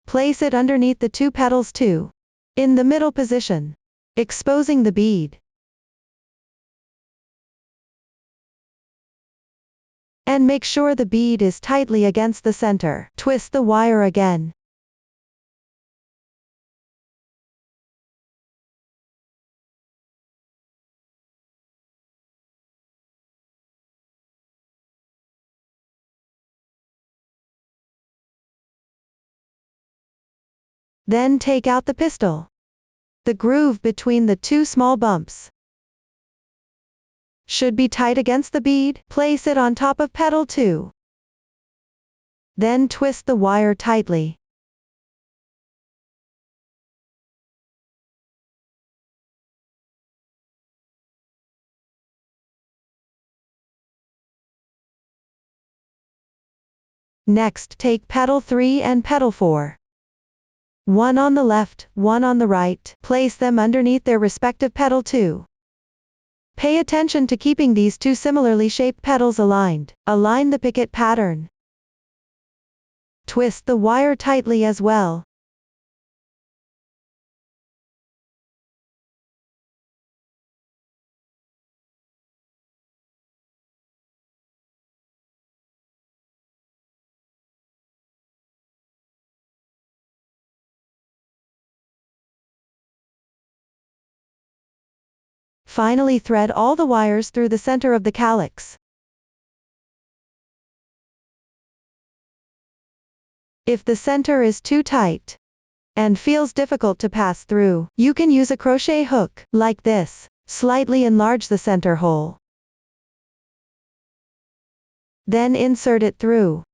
Place it underneath the 2 petals 2. In the middle position, exposing the bead. And make sure the bead is tightly against the center. Twist the wire again. Then take out the pistil. The groove between the 2 small bumps should be tight against the bead. Place it on top of petal 2. Then twist the wire tightly. Next take petal 3 and petal 4. One on the left, one on the right. Place them underneath their respective petal 2. Pay attention to keeping these 2 similarly shaped petals aligned. Align the picket pattern. Twist the wire tightly as well. Finally thread all the wires through the center of the calyx. If the center is too tight and feels difficult to pass through, you can use a crochet hook, like this. Slightly enlarge the center hole. Then insert it through.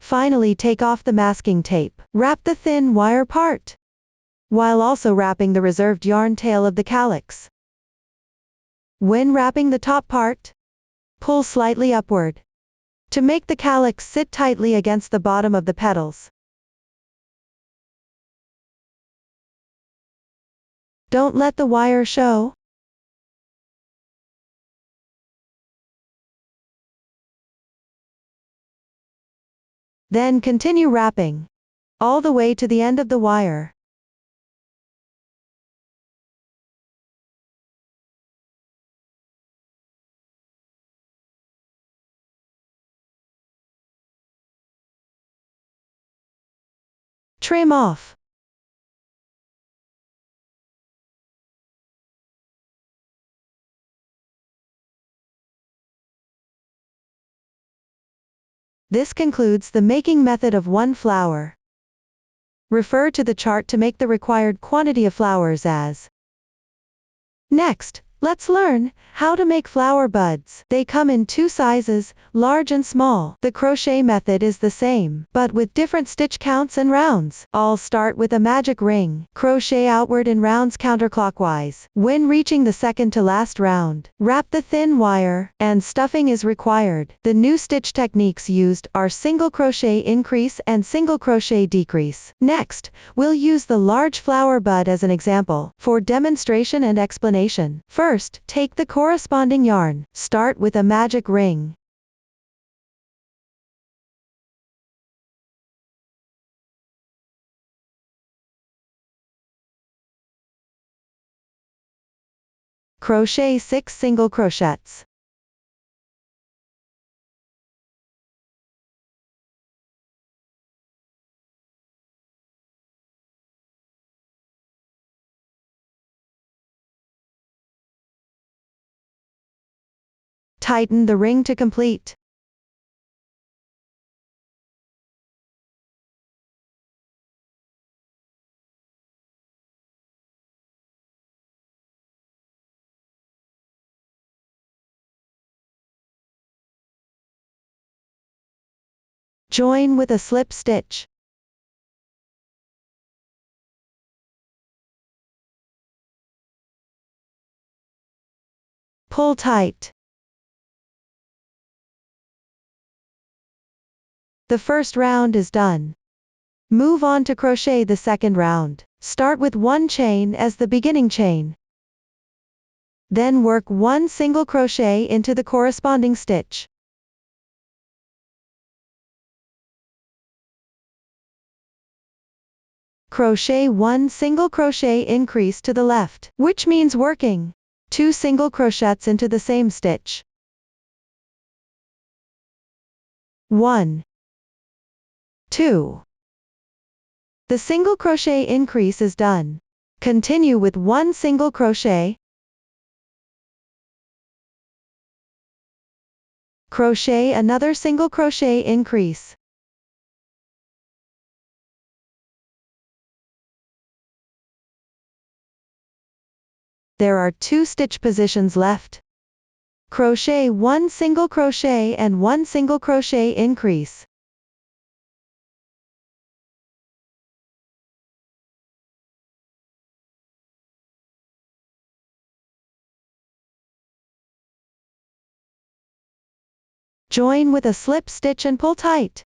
Finally, take off the masking tape. Wrap the thin wire part, while also wrapping the reserved yarn tail of the calyx. When wrapping the top part, pull slightly upward to make the calyx sit tightly against the bottom of the petals. Don't let the wire show. Then continue wrapping all the way to the end of the wire. Trim off. This concludes the making method of one flower. Refer to the chart to make the required quantity of flowers as. Next, let's learn how to make flower buds. They come in two sizes, large and small. The crochet method is the same, but with different stitch counts and rounds. I'll start with a magic ring. Crochet outward in rounds counterclockwise. When reaching the second to last round, wrap the thin wire, and stuffing is required. The new stitch techniques used are single crochet increase and single crochet decrease. Next, we'll use the large flower bud as an example for demonstration and explanation. First, take the corresponding yarn. Start with a magic ring. Crochet 6 single crochets. Tighten the ring to complete. Join with a slip stitch. Pull tight. The first round is done. Move on to crochet the second round. Start with one chain as the beginning chain. Then work one single crochet into the corresponding stitch. Crochet one single crochet increase to the left, which means working two single crochets into the same stitch. 1, 2. The single crochet increase is done. Continue with one single crochet. Crochet another single crochet increase. There are 2 stitch positions left. Crochet one single crochet and one single crochet increase. Join with a slip stitch and pull tight.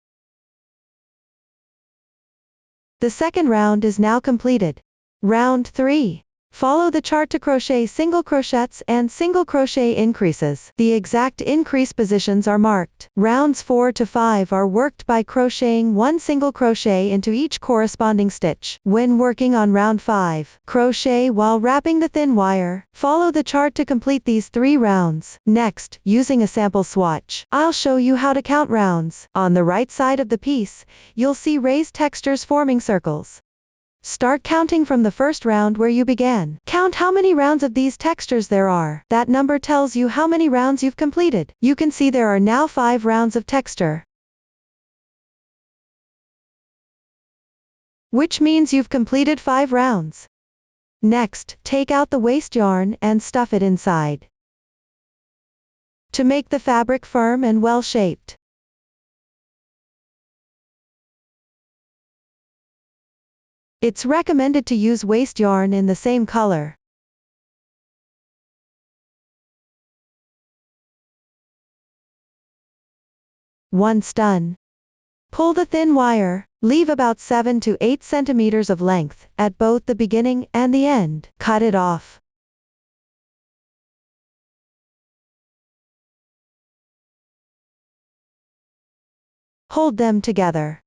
The second round is now completed. Round 3. Follow the chart to crochet single crochets and single crochet increases. The exact increase positions are marked. Rounds 4 to 5 are worked by crocheting one single crochet into each corresponding stitch. When working on round 5, crochet while wrapping the thin wire. Follow the chart to complete these 3 rounds. Next, using a sample swatch, I'll show you how to count rounds. On the right side of the piece, you'll see raised textures forming circles. Start counting from the first round where you began. Count how many rounds of these textures there are. That number tells you how many rounds you've completed. You can see there are now 5 rounds of texture, which means you've completed 5 rounds. Next, take out the waste yarn and stuff it inside to make the fabric firm and well-shaped. It's recommended to use waste yarn in the same color. Once done, pull the thin wire, leave about 7 to 8 centimeters of length at both the beginning and the end. Cut it off. Hold them together.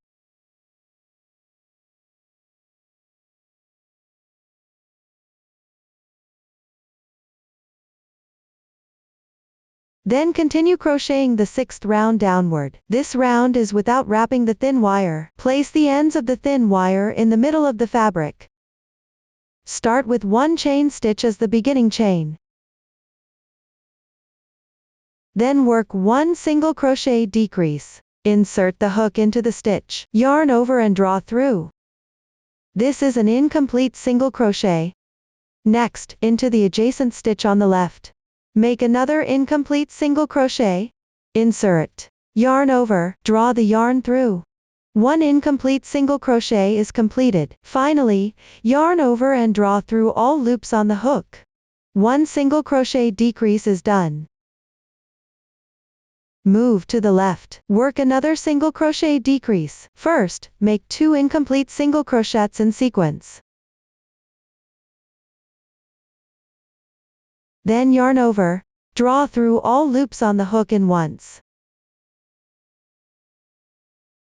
Then continue crocheting the 6th round downward. This round is without wrapping the thin wire. Place the ends of the thin wire in the middle of the fabric. Start with 1 chain stitch as the beginning chain. Then work 1 single crochet decrease. Insert the hook into the stitch. Yarn over and draw through. This is an incomplete single crochet. Next, into the adjacent stitch on the left. Make another incomplete single crochet. Insert. Yarn over, draw the yarn through. 1 incomplete single crochet is completed. Finally, yarn over and draw through all loops on the hook. 1 single crochet decrease is done. Move to the left. Work another single crochet decrease. First, make 2 incomplete single crochets in sequence. Then yarn over, draw through all loops on the hook in once.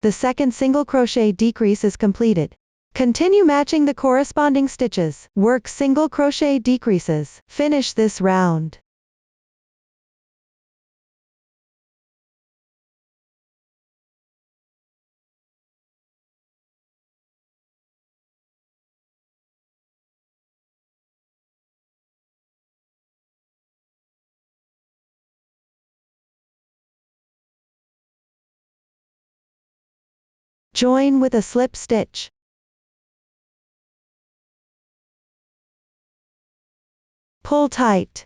The second single crochet decrease is completed. Continue matching the corresponding stitches. Work single crochet decreases. Finish this round. Join with a slip stitch. Pull tight.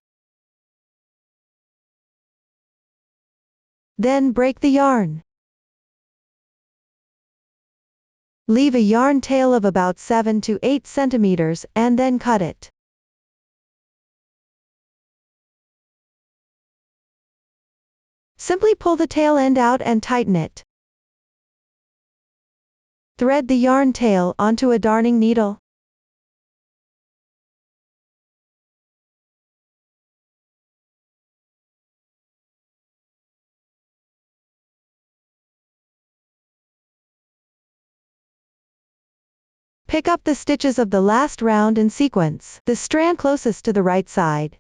Then break the yarn. Leave a yarn tail of about 7 to 8 centimeters and then cut it. Simply pull the tail end out and tighten it. Thread the yarn tail onto a darning needle. Pick up the stitches of the last round in sequence, the strand closest to the right side.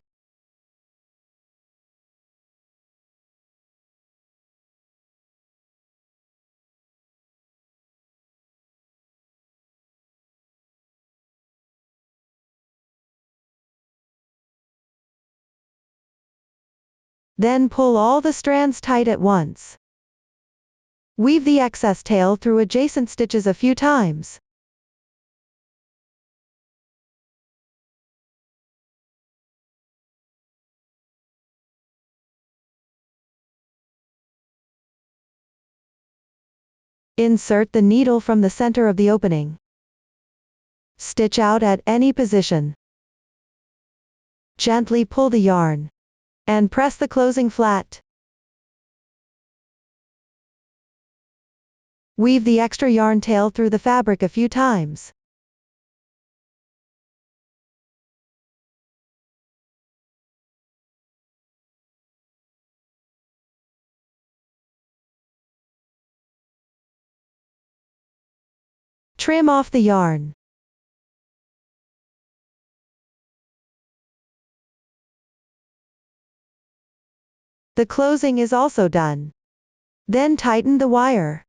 Then pull all the strands tight at once. Weave the excess tail through adjacent stitches a few times. Insert the needle from the center of the opening. Stitch out at any position. Gently pull the yarn. And press the closing flat. Weave the extra yarn tail through the fabric a few times. Trim off the yarn. The closing is also done. Then tighten the wire.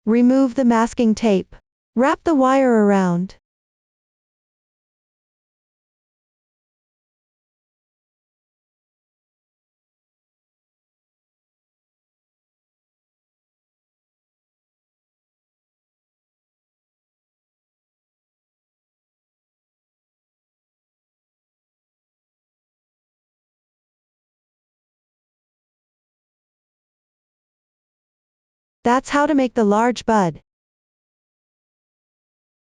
Remove the masking tape. Wrap the wire around. That's how to make the large bud.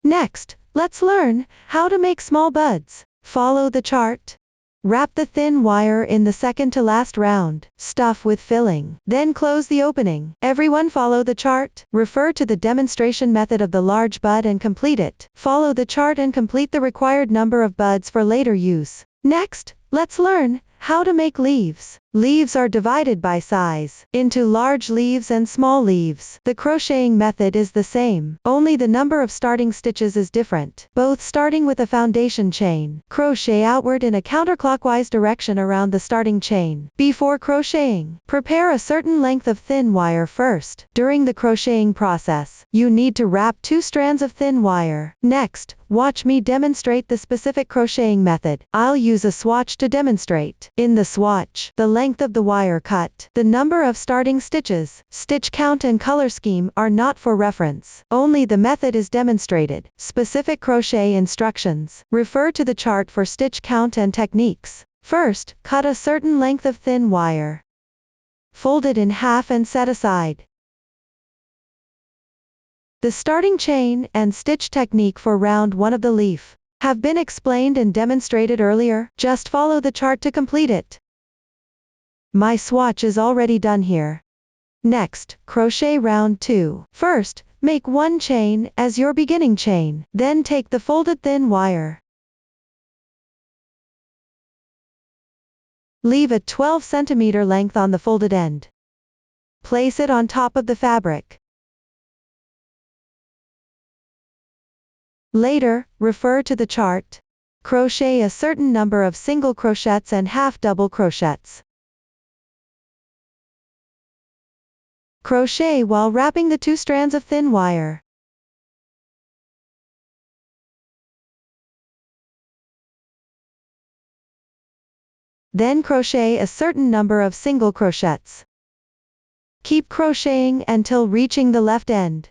Next, let's learn how to make small buds. Follow the chart. Wrap the thin wire in the second to last round. Stuff with filling. Then close the opening. Everyone follow the chart. Refer to the demonstration method of the large bud and complete it. Follow the chart and complete the required number of buds for later use. Next, let's learn how to make leaves. Leaves are divided by size into large leaves and small leaves. The crocheting method is the same, only the number of starting stitches is different. Both starting with a foundation chain. Crochet outward in a counterclockwise direction around the starting chain. Before crocheting, prepare a certain length of thin wire first. During the crocheting process, you need to wrap 2 strands of thin wire. Next, watch me demonstrate the specific crocheting method. I'll use a swatch to demonstrate. In the swatch, the length of the wire cut, the number of starting stitches, stitch count and color scheme are not for reference. Only the method is demonstrated. Specific crochet instructions. Refer to the chart for stitch count and techniques. First, cut a certain length of thin wire. Fold it in half and set aside. The starting chain and stitch technique for round 1 of the leaf have been explained and demonstrated earlier. Just follow the chart to complete it. My swatch is already done here. Next, crochet round 2. First, make 1 chain as your beginning chain. Then take the folded thin wire. Leave a 12 cm length on the folded end. Place it on top of the fabric. Later, refer to the chart. Crochet a certain number of single crochets and half double crochets. Crochet while wrapping the 2 strands of thin wire. Then crochet a certain number of single crochets. Keep crocheting until reaching the left end.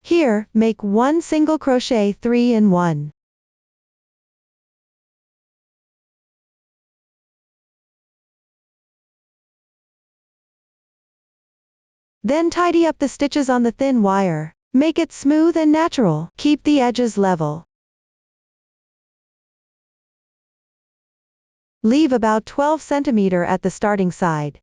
Here, make 1 single crochet 3 in 1. Then tidy up the stitches on the thin wire. Make it smooth and natural. Keep the edges level. Leave about 12 cm at the starting side.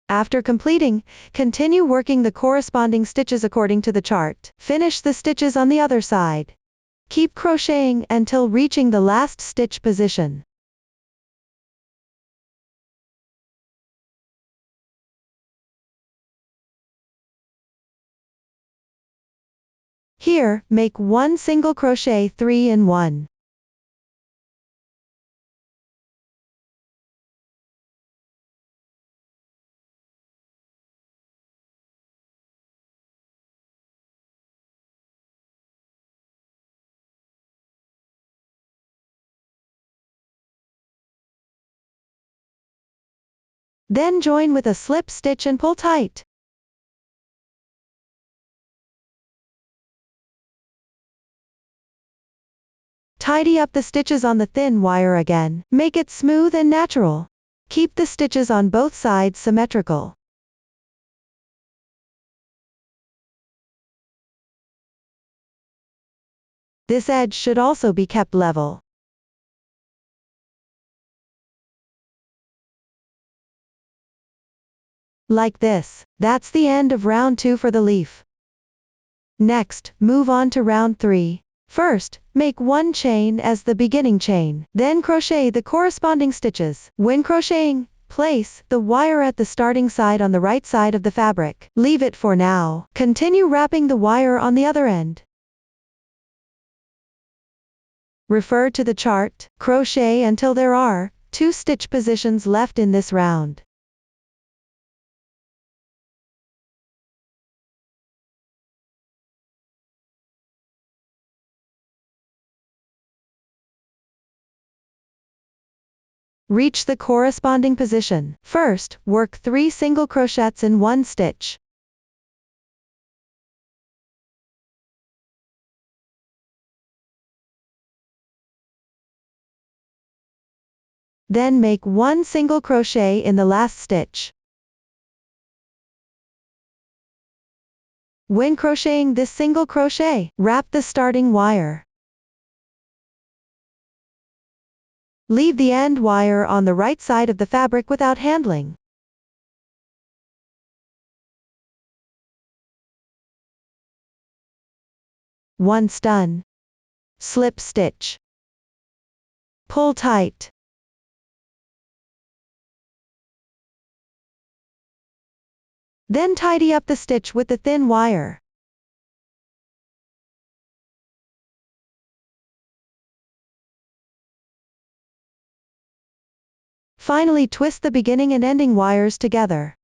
After completing, continue working the corresponding stitches according to the chart. Finish the stitches on the other side. Keep crocheting until reaching the last stitch position. Here, make 1 single crochet 3 in 1. Then join with a slip stitch and pull tight. Tidy up the stitches on the thin wire again. Make it smooth and natural. Keep the stitches on both sides symmetrical. This edge should also be kept level. Like this. That's the end of round 2 for the leaf. Next, move on to round 3. First, make 1 chain as the beginning chain. Then crochet the corresponding stitches. When crocheting, place the wire at the starting side on the right side of the fabric. Leave it for now. Continue wrapping the wire on the other end. Refer to the chart. Crochet until there are 2 stitch positions left in this round. Reach the corresponding position. First, work 3 single crochets in 1 stitch. Then make 1 single crochet in the last stitch. When crocheting this single crochet, wrap the starting wire. Leave the end wire on the right side of the fabric without handling. Once done, slip stitch. Pull tight. Then tidy up the stitch with the thin wire. Finally, twist the beginning and ending wires together.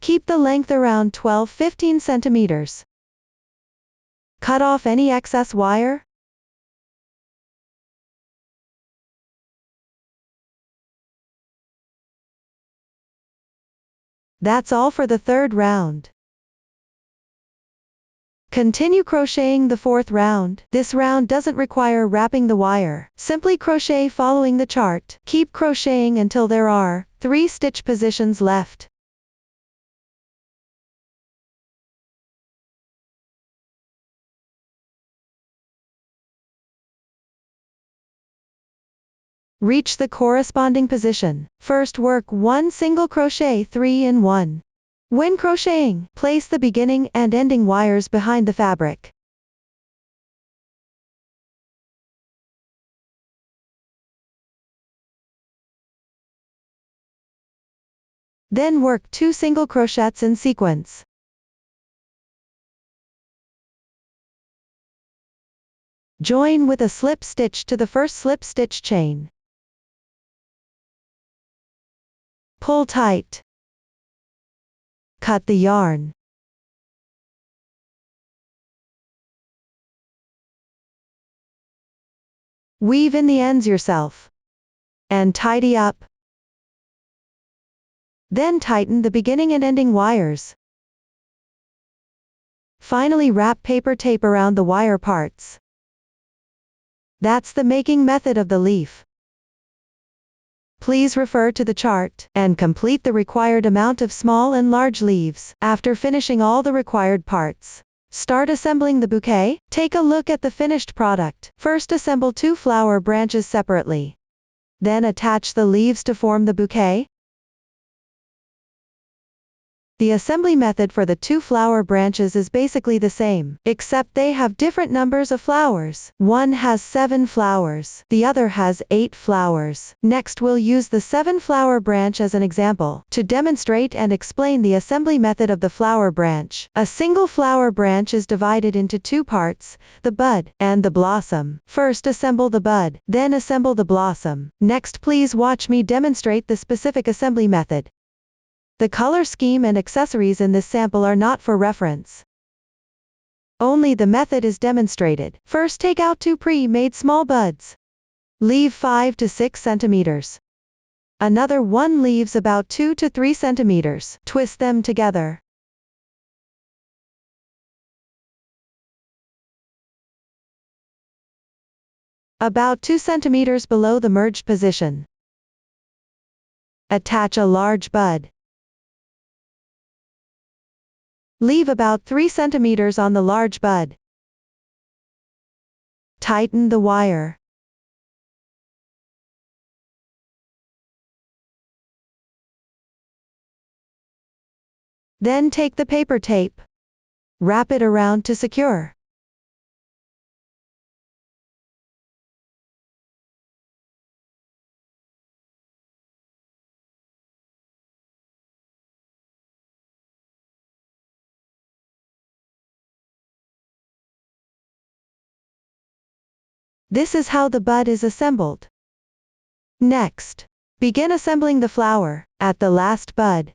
Keep the length around 12-15 centimeters. Cut off any excess wire. That's all for the 3rd round. Continue crocheting the 4th round. This round doesn't require wrapping the wire. Simply crochet following the chart. Keep crocheting until there are 3 stitch positions left. Reach the corresponding position. First, work 1 single crochet 3 in 1. When crocheting, place the beginning and ending wires behind the fabric. Then work 2 single crochets in sequence. Join with a slip stitch to the first slip stitch chain. Pull tight. Cut the yarn. Weave in the ends yourself. And tidy up. Then tighten the beginning and ending wires. Finally, wrap paper tape around the wire parts. That's the making method of the leaf. Please refer to the chart and complete the required amount of small and large leaves. After finishing all the required parts, start assembling the bouquet. Take a look at the finished product. First, assemble 2 flower branches separately. Then attach the leaves to form the bouquet. The assembly method for the 2 flower branches is basically the same, except they have different numbers of flowers. One has 7 flowers, the other has 8 flowers. Next, we'll use the 7 flower branch as an example to demonstrate and explain the assembly method of the flower branch. A single flower branch is divided into 2 parts, the bud and the blossom. First, assemble the bud, then assemble the blossom. Next, please watch me demonstrate the specific assembly method. The color scheme and accessories in this sample are not for reference. Only the method is demonstrated. First, take out 2 pre-made small buds. Leave 5 to 6 centimeters. Another one leaves about 2 to 3 centimeters. Twist them together. About 2 centimeters below the merged position. Attach a large bud. Leave about 3 centimeters on the large bud. Tighten the wire. Then take the paper tape. Wrap it around to secure. This is how the bud is assembled. Next, begin assembling the flower at the last bud.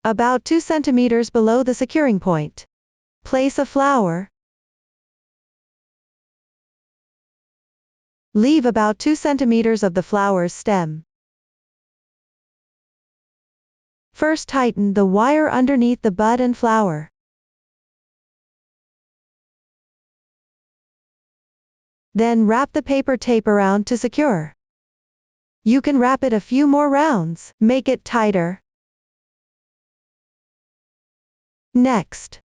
About 2 centimeters below the securing point. Place a flower. Leave about 2 centimeters of the flower's stem. First tighten the wire underneath the bud and flower. Then wrap the paper tape around to secure. You can wrap it a few more rounds, make it tighter. Next,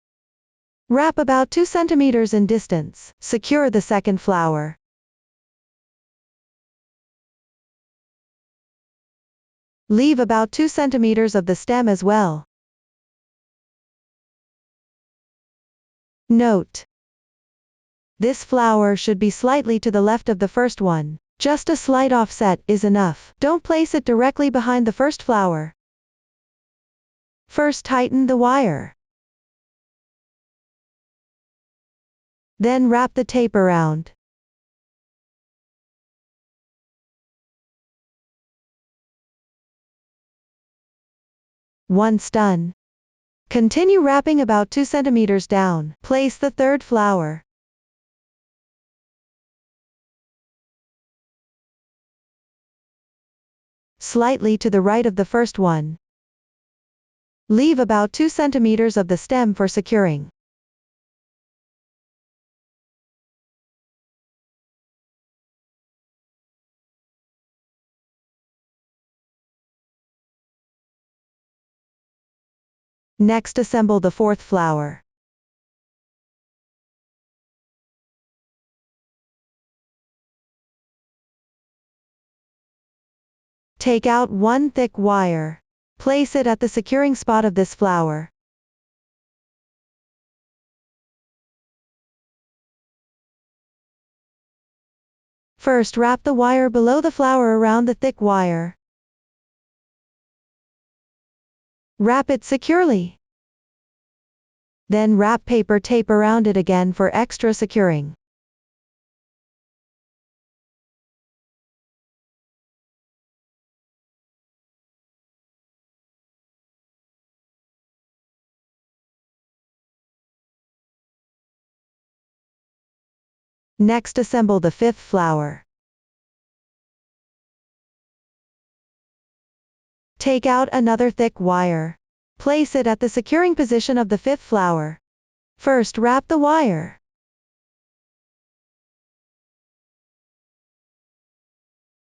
wrap about 2 centimeters in distance, secure the second flower. Leave about 2 centimeters of the stem as well. Note: this flower should be slightly to the left of the first one. Just a slight offset is enough. Don't place it directly behind the first flower. First tighten the wire. Then wrap the tape around. Once done, continue wrapping about 2 centimeters down. Place the third flower. Slightly to the right of the first one. Leave about 2 centimeters of the stem for securing. Next, assemble the fourth flower. Take out one thick wire. Place it at the securing spot of this flower. First, wrap the wire below the flower around the thick wire. Wrap it securely. Then wrap paper tape around it again for extra securing. Next, assemble the fifth flower. Take out another thick wire. Place it at the securing position of the fifth flower. First, wrap the wire.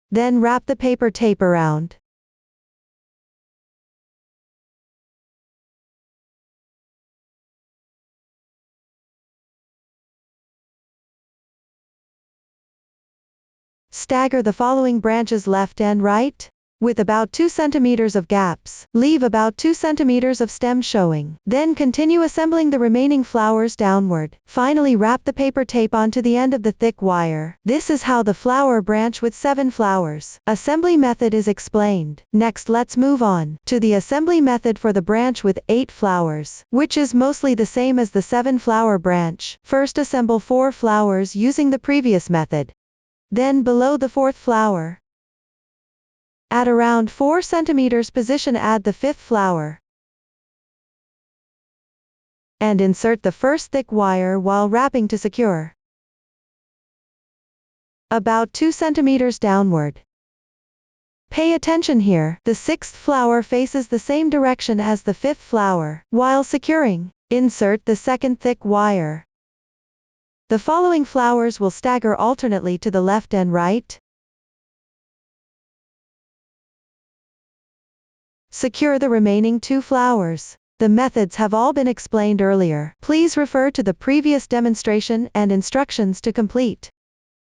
Then wrap the paper tape around. Stagger the following branches left and right, with about 2 centimeters of gaps. Leave about 2 centimeters of stem showing. Then continue assembling the remaining flowers downward. Finally, wrap the paper tape onto the end of the thick wire. This is how the flower branch with 7 flowers assembly method is explained. Next, let's move on to the assembly method for the branch with 8 flowers, which is mostly the same as the 7 flower branch. First, assemble 4 flowers using the previous method. Then below the fourth flower, at around 4 centimeters position, add the fifth flower. And insert the first thick wire while wrapping to secure. About 2 centimeters downward. Pay attention here, the sixth flower faces the same direction as the fifth flower. While securing, insert the second thick wire. The following flowers will stagger alternately to the left and right. Secure the remaining 2 flowers. The methods have all been explained earlier. Please refer to the previous demonstration and instructions to complete.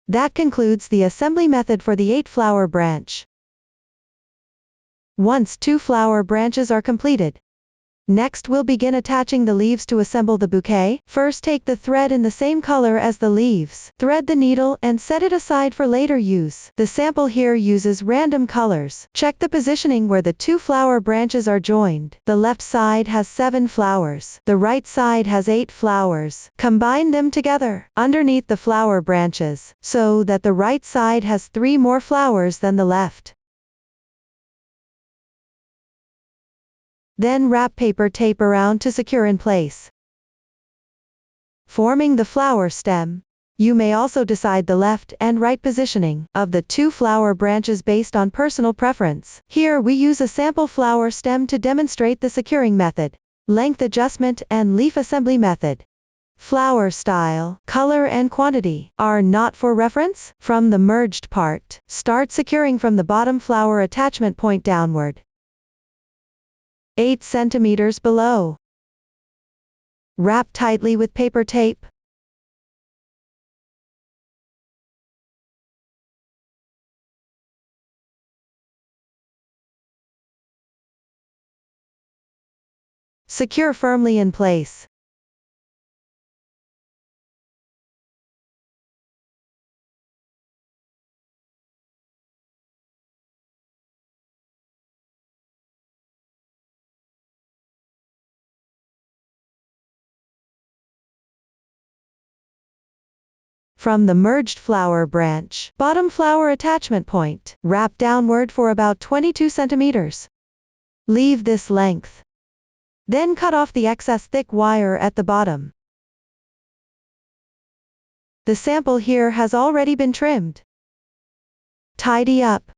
That concludes the assembly method for the 8-flower branch. Once 2 flower branches are completed, next we'll begin attaching the leaves to assemble the bouquet. First, take the thread in the same color as the leaves. Thread the needle and set it aside for later use. The sample here uses random colors. Check the positioning where the 2 flower branches are joined. The left side has 7 flowers. The right side has 8 flowers. Combine them together underneath the flower branches, so that the right side has 3 more flowers than the left. Then wrap paper tape around to secure in place, forming the flower stem. You may also decide the left and right positioning of the two flower branches based on personal preference. Here we use a sample flower stem to demonstrate the securing method, length adjustment and leaf assembly method. Flower style, color and quantity are not for reference. From the merged part, start securing from the bottom flower attachment point downward, 8 centimeters below. Wrap tightly with paper tape. Secure firmly in place. From the merged flower branch, bottom flower attachment point, wrap downward for about 22 centimeters. Leave this length. Then cut off the excess thick wire at the bottom. The sample here has already been trimmed. Tidy up.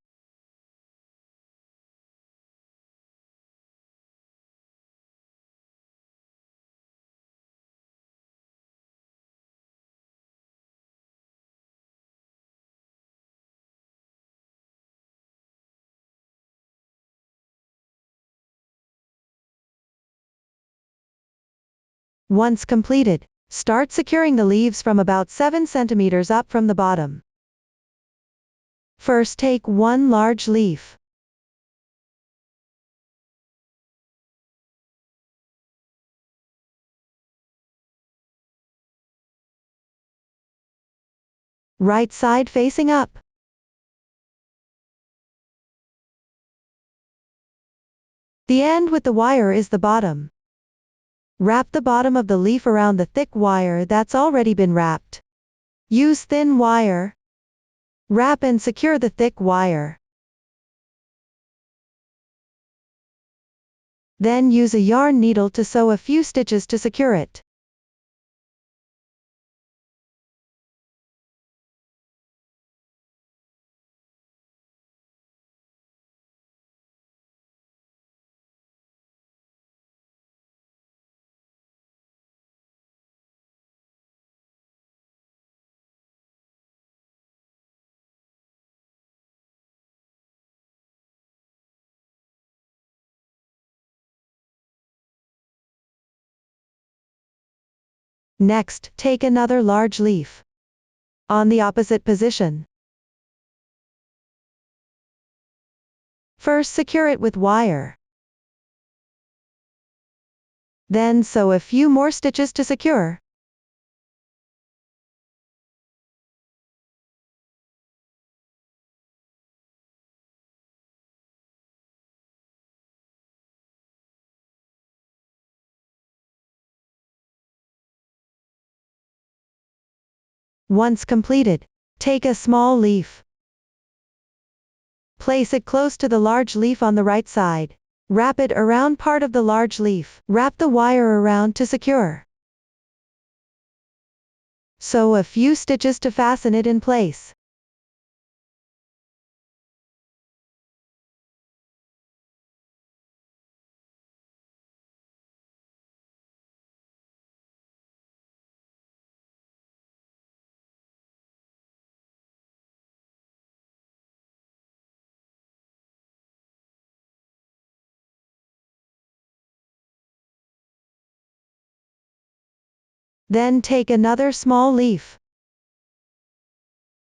Once completed, start securing the leaves from about 7 centimeters up from the bottom. First take one large leaf. Right side facing up. The end with the wire is the bottom. Wrap the bottom of the leaf around the thick wire that's already been wrapped. Use thin wire. Wrap and secure the thick wire. Then use a yarn needle to sew a few stitches to secure it. Next, take another large leaf. On the opposite position. First secure it with wire. Then sew a few more stitches to secure. Once completed, take a small leaf. Place it close to the large leaf on the right side. Wrap it around part of the large leaf. Wrap the wire around to secure. Sew a few stitches to fasten it in place. Then take another small leaf.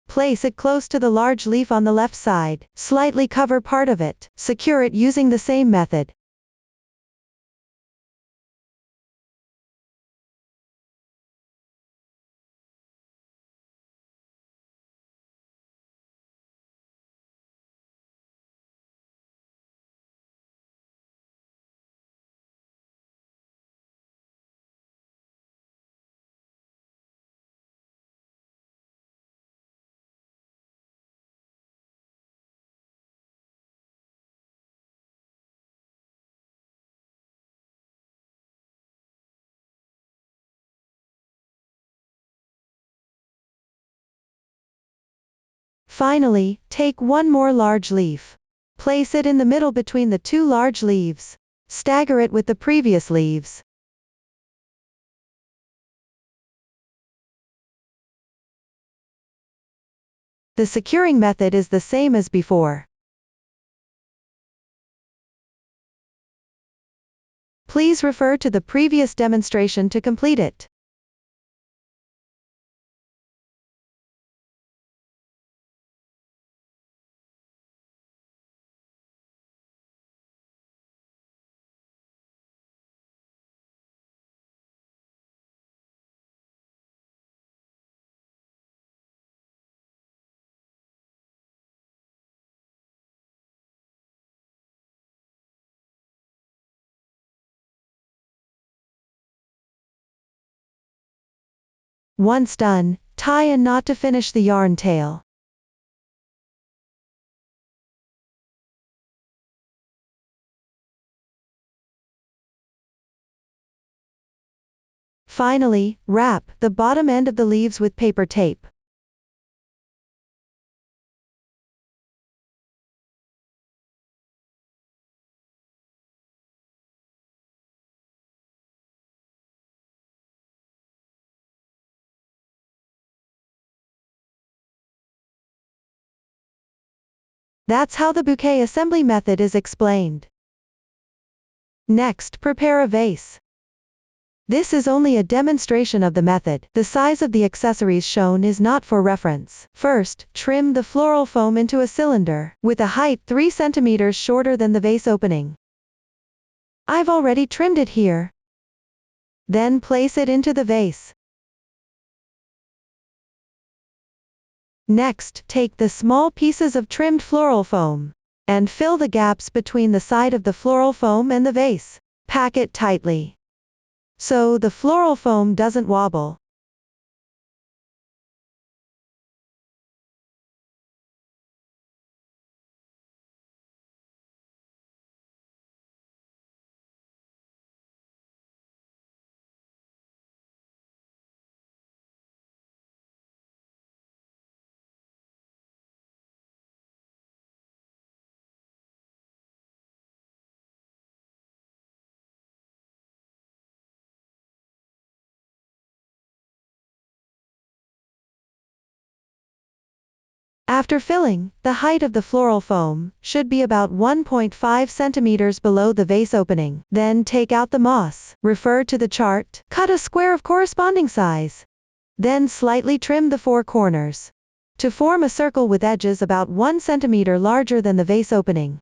Place it close to the large leaf on the left side. Slightly cover part of it. Secure it using the same method. Finally, take one more large leaf. Place it in the middle between the two large leaves. Stagger it with the previous leaves. The securing method is the same as before. Please refer to the previous demonstration to complete it. Once done, tie a knot to finish the yarn tail. Finally, wrap the bottom end of the leaves with paper tape. That's how the bouquet assembly method is explained. Next, prepare a vase. This is only a demonstration of the method. The size of the accessories shown is not for reference. First, trim the floral foam into a cylinder, with a height 3 cm shorter than the vase opening. I've already trimmed it here. Then place it into the vase. Next, take the small pieces of trimmed floral foam, and fill the gaps between the side of the floral foam and the vase. Pack it tightly, so the floral foam doesn't wobble. After filling, the height of the floral foam should be about 1.5 centimeters below the vase opening. Then take out the moss. Refer to the chart. Cut a square of corresponding size. Then slightly trim the four corners to form a circle with edges about 1 centimeter larger than the vase opening.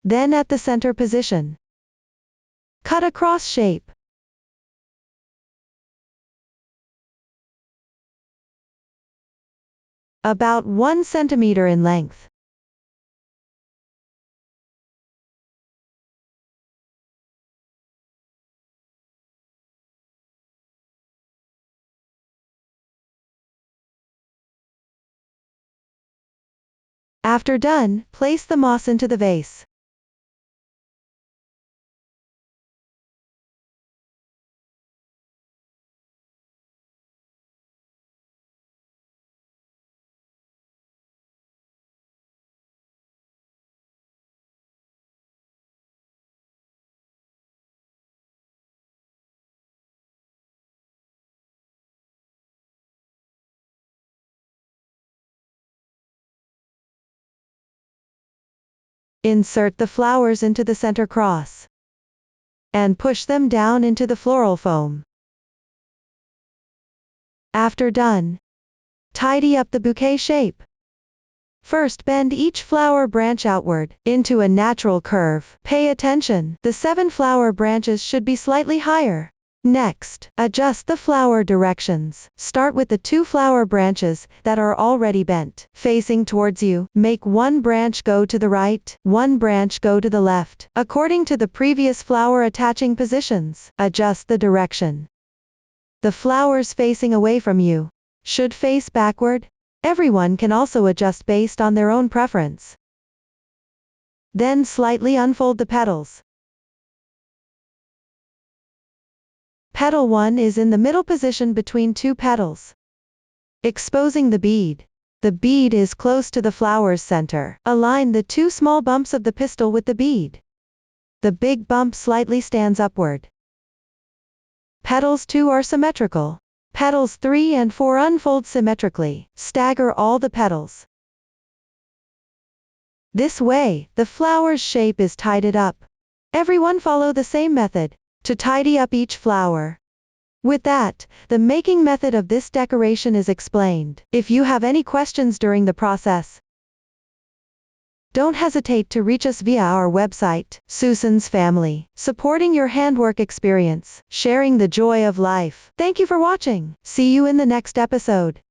Then at the center position, cut a cross shape. About 1 centimeter in length. After done, place the moss into the vase. Insert the flowers into the center cross and push them down into the floral foam. After done, tidy up the bouquet shape. First, bend each flower branch outward into a natural curve. Pay attention, the 7 flower branches should be slightly higher. Next, adjust the flower directions. Start with the 2 flower branches that are already bent, facing towards you. Make one branch go to the right, one branch go to the left, according to the previous flower attaching positions. Adjust the direction. The flowers facing away from you should face backward. Everyone can also adjust based on their own preference. Then slightly unfold the petals. Petal 1 is in the middle position between two petals, exposing the bead. The bead is close to the flower's center. Align the two small bumps of the pistil with the bead. The big bump slightly stands upward. Petals 2 are symmetrical. Petals 3 and 4 unfold symmetrically. Stagger all the petals. This way, the flower's shape is tidied up. Everyone follow the same method to tidy up each flower. With that, the making method of this decoration is explained. If you have any questions during the process, don't hesitate to reach us via our website, Susan's Family, supporting your handwork experience, sharing the joy of life. Thank you for watching. See you in the next episode.